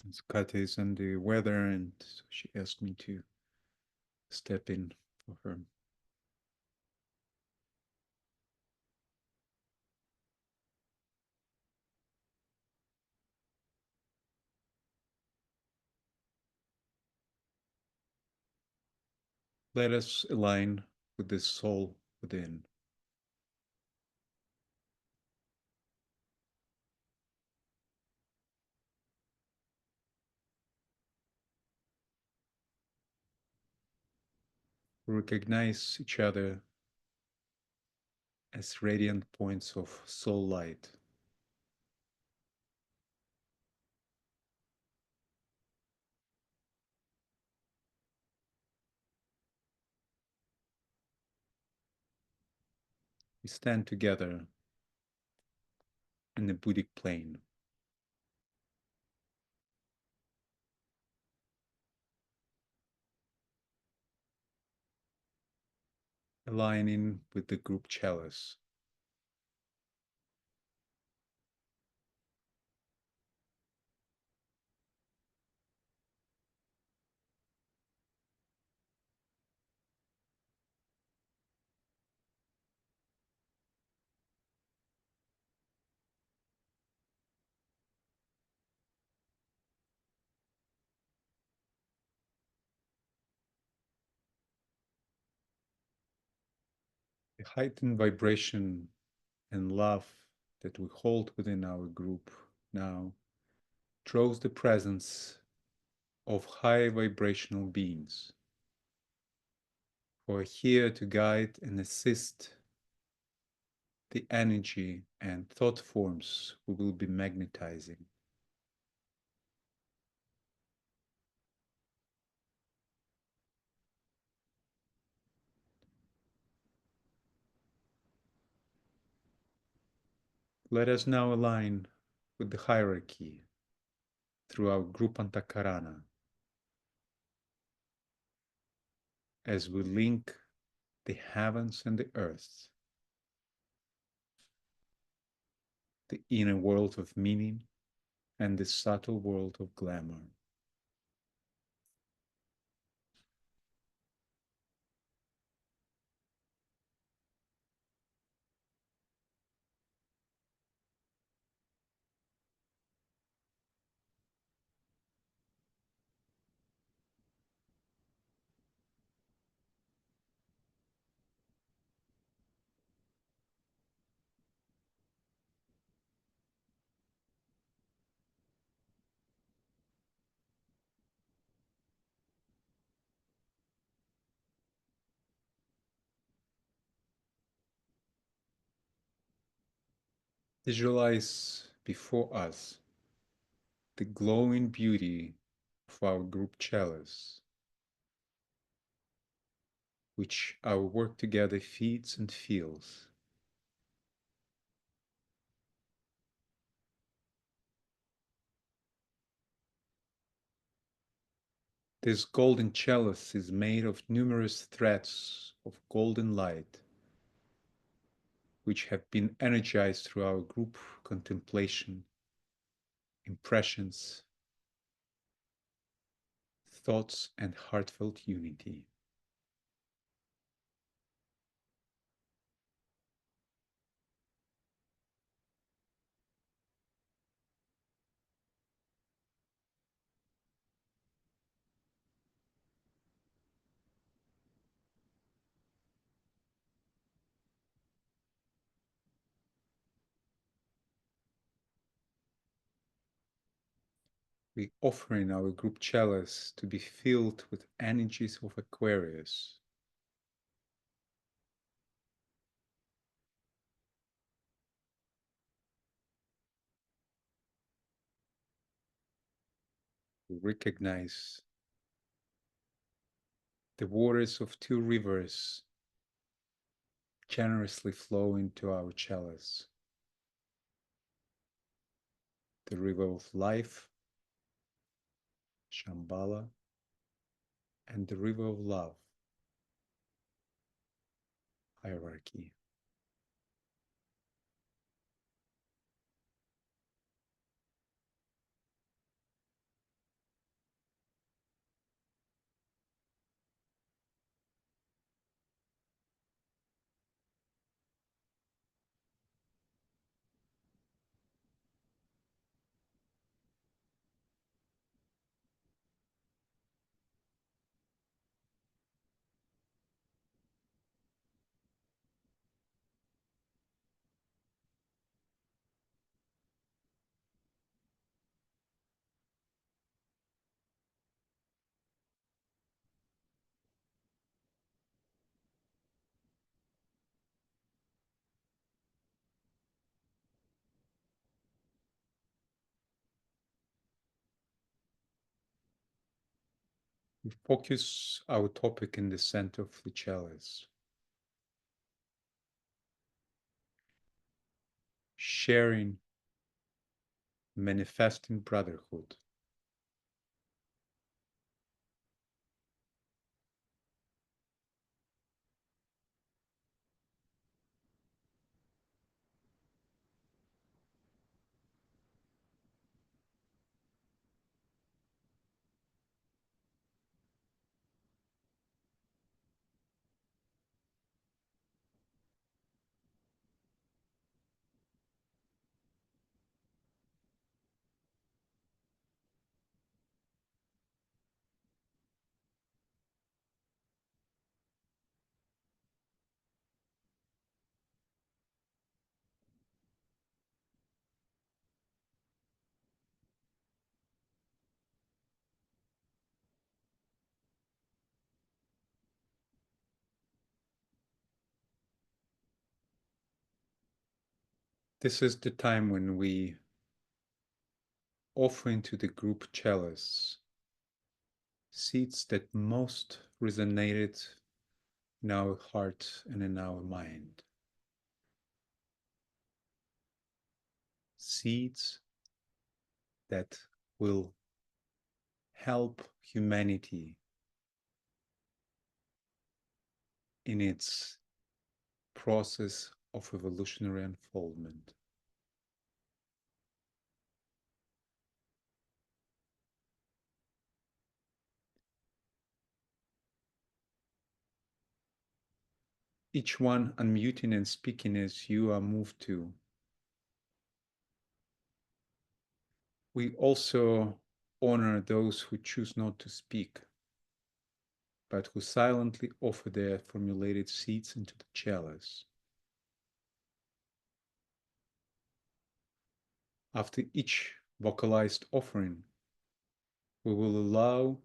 As Kate is on the weather, and so she asked me to step in for her. Let us align with the soul within. Recognize each other as radiant points of soul light. We stand together in the Buddhic plane. Aligning with the group chalice. The heightened vibration and love that we hold within our group now draws the presence of high vibrational beings who are here to guide and assist the energy and thought forms we will be magnetizing. Let us now align with the hierarchy through our group Antakarana as we link the heavens and the earth, the inner world of meaning and the subtle world of glamour. Visualize before us the glowing beauty of our group chalice, which our work together feeds and feels. This golden chalice is made of numerous threads of golden light, which have been energized through our group contemplation impressions, thoughts, and heartfelt unity. We offer in our group chalice to be filled with energies of Aquarius. We recognize the waters of two rivers generously flow into our chalice. The river of life, Shambhala, and the river of love, Hierarchy. We focus our topic in the center of the chalice. Sharing, manifesting brotherhood. This is the time when we offer into the group chalice seeds that most resonated in our heart and in our mind. Seeds that will help humanity in its process of evolutionary unfoldment. Each one unmuting and speaking as you are moved to. We also honor those who choose not to speak, but who silently offer their formulated seeds into the chalice. After each vocalized offering, we will allow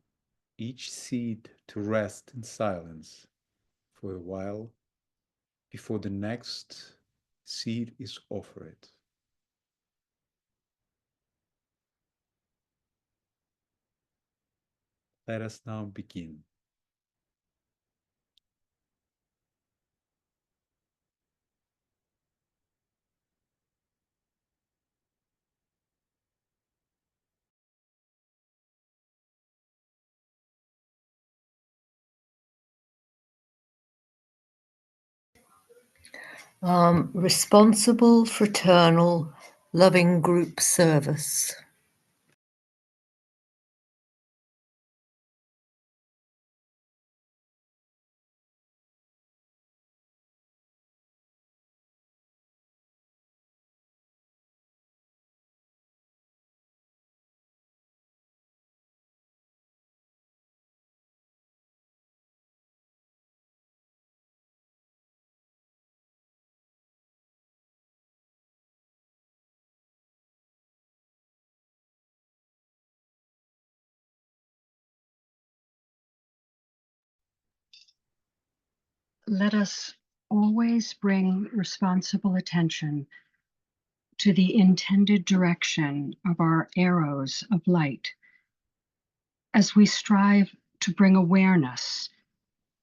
each seed to rest in silence for a while before the next seed is offered. Let us now begin. Responsible, fraternal, loving group service. let us always bring responsible attention to the intended direction of our arrows of light as we strive to bring awareness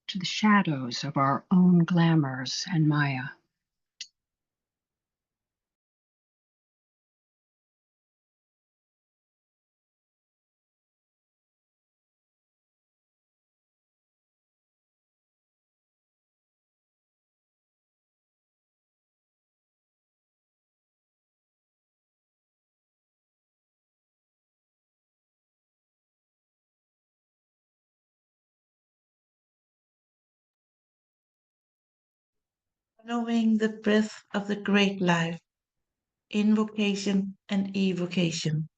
to the shadows of our own glamours and Maya. Following the breath of the great life, invocation and evocation.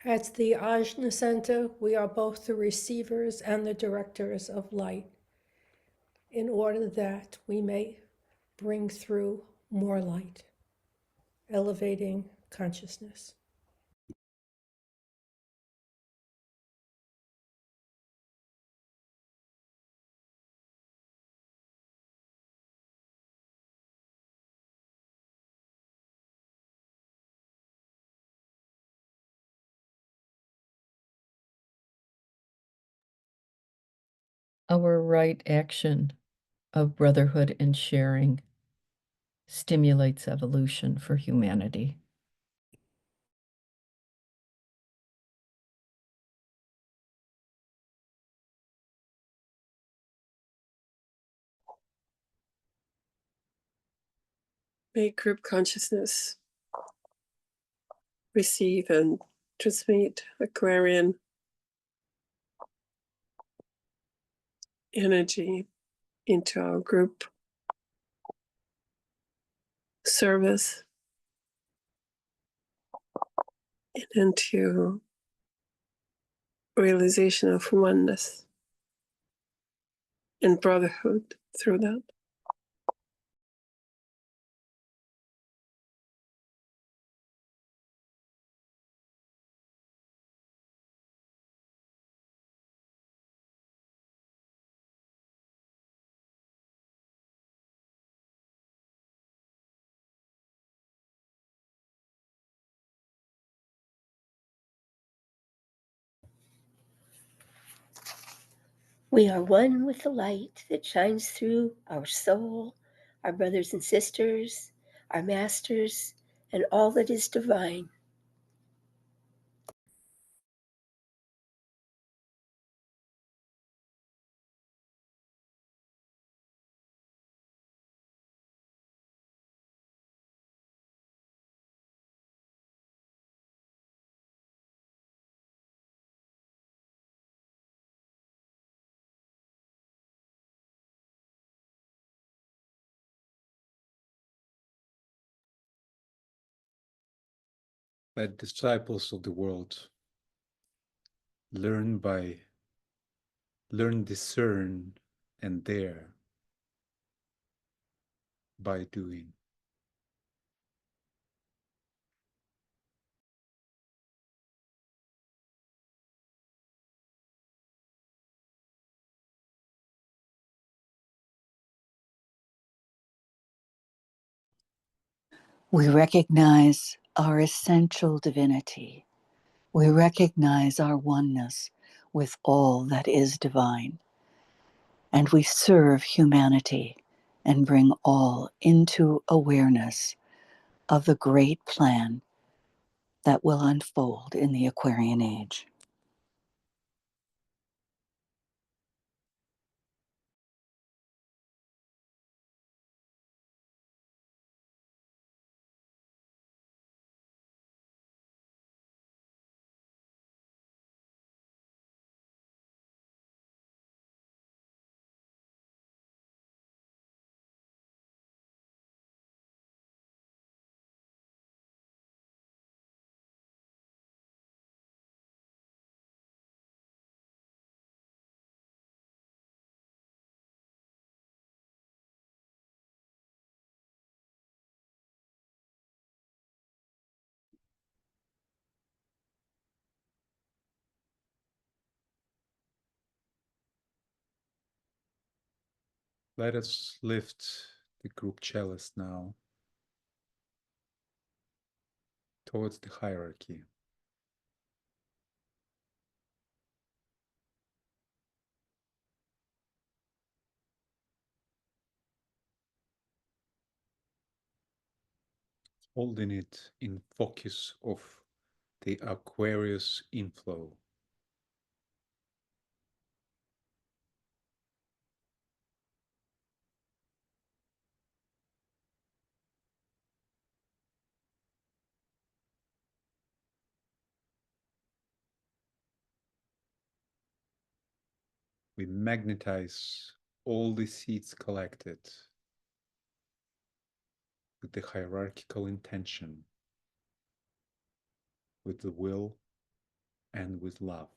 At the Ajna Center, we are both the receivers and the directors of light, in order that we may bring through more light, elevating consciousness. Our right action of brotherhood and sharing stimulates evolution for humanity. May group consciousness receive and transmit Aquarian energy into our group service and into realization of oneness and brotherhood through that. We are one with the light that shines through our soul, our brothers and sisters, our masters, and all that is divine. Let disciples of the world learn, discern, and dare by doing. We recognize our essential divinity. We recognize our oneness with all that is divine. And we serve humanity and bring all into awareness of the great plan that will unfold in the Aquarian age. Let us lift the group chalice now towards the hierarchy. Holding it in focus of the Aquarius inflow. We magnetize all the seeds collected with the hierarchical intention, with the will, and with love.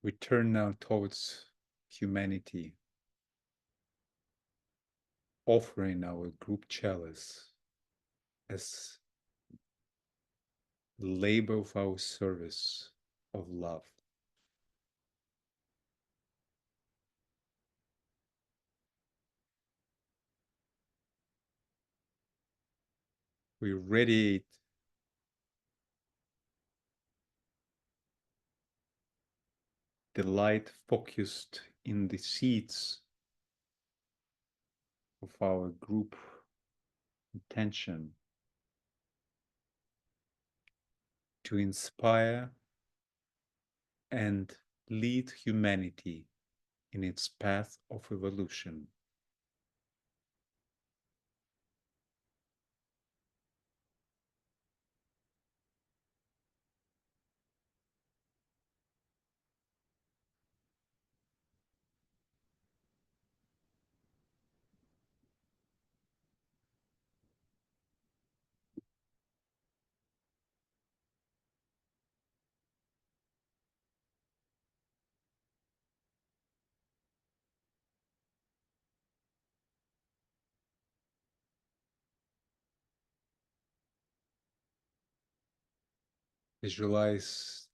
We turn now towards humanity, offering our group chalice as the labor of our service of love. We radiate the light focused in the seeds of our group intention to inspire and lead humanity in its path of evolution. Visualize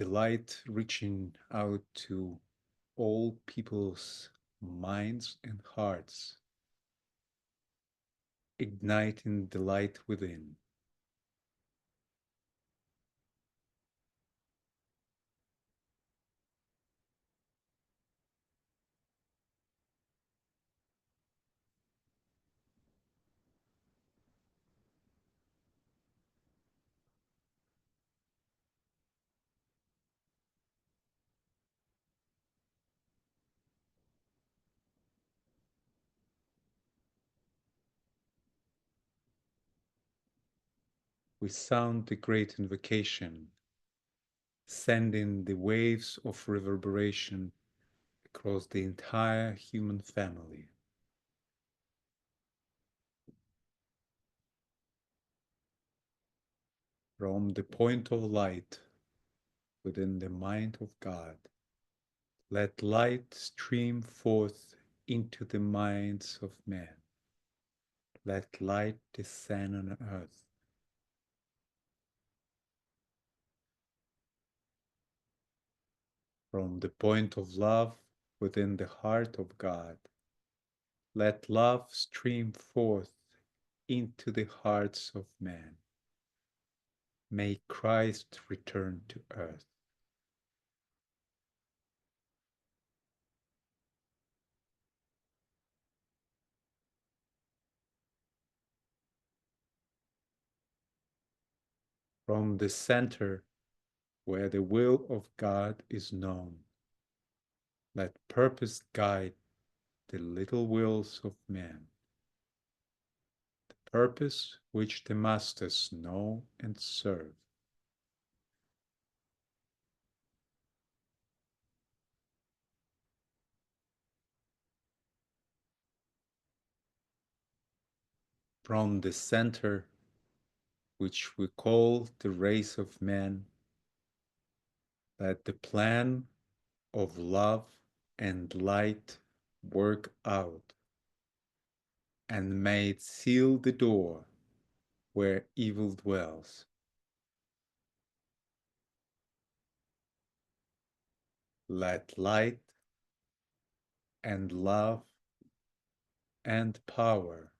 the light reaching out to all people's minds and hearts, igniting the light within. We sound the great invocation, sending the waves of reverberation across the entire human family. From the point of light within the mind of God, let light stream forth into the minds of men. Let light descend on earth. From the point of love within the heart of God, let love stream forth into the hearts of men. May Christ return to earth. from the center where the will of God is known. Let purpose guide the little wills of men, the purpose which the masters know and serve. From the center which we call the race of men, let the plan of love and light work out, and may it seal the door where evil dwells. Let light and love and power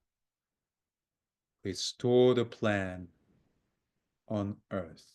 restore the plan on earth.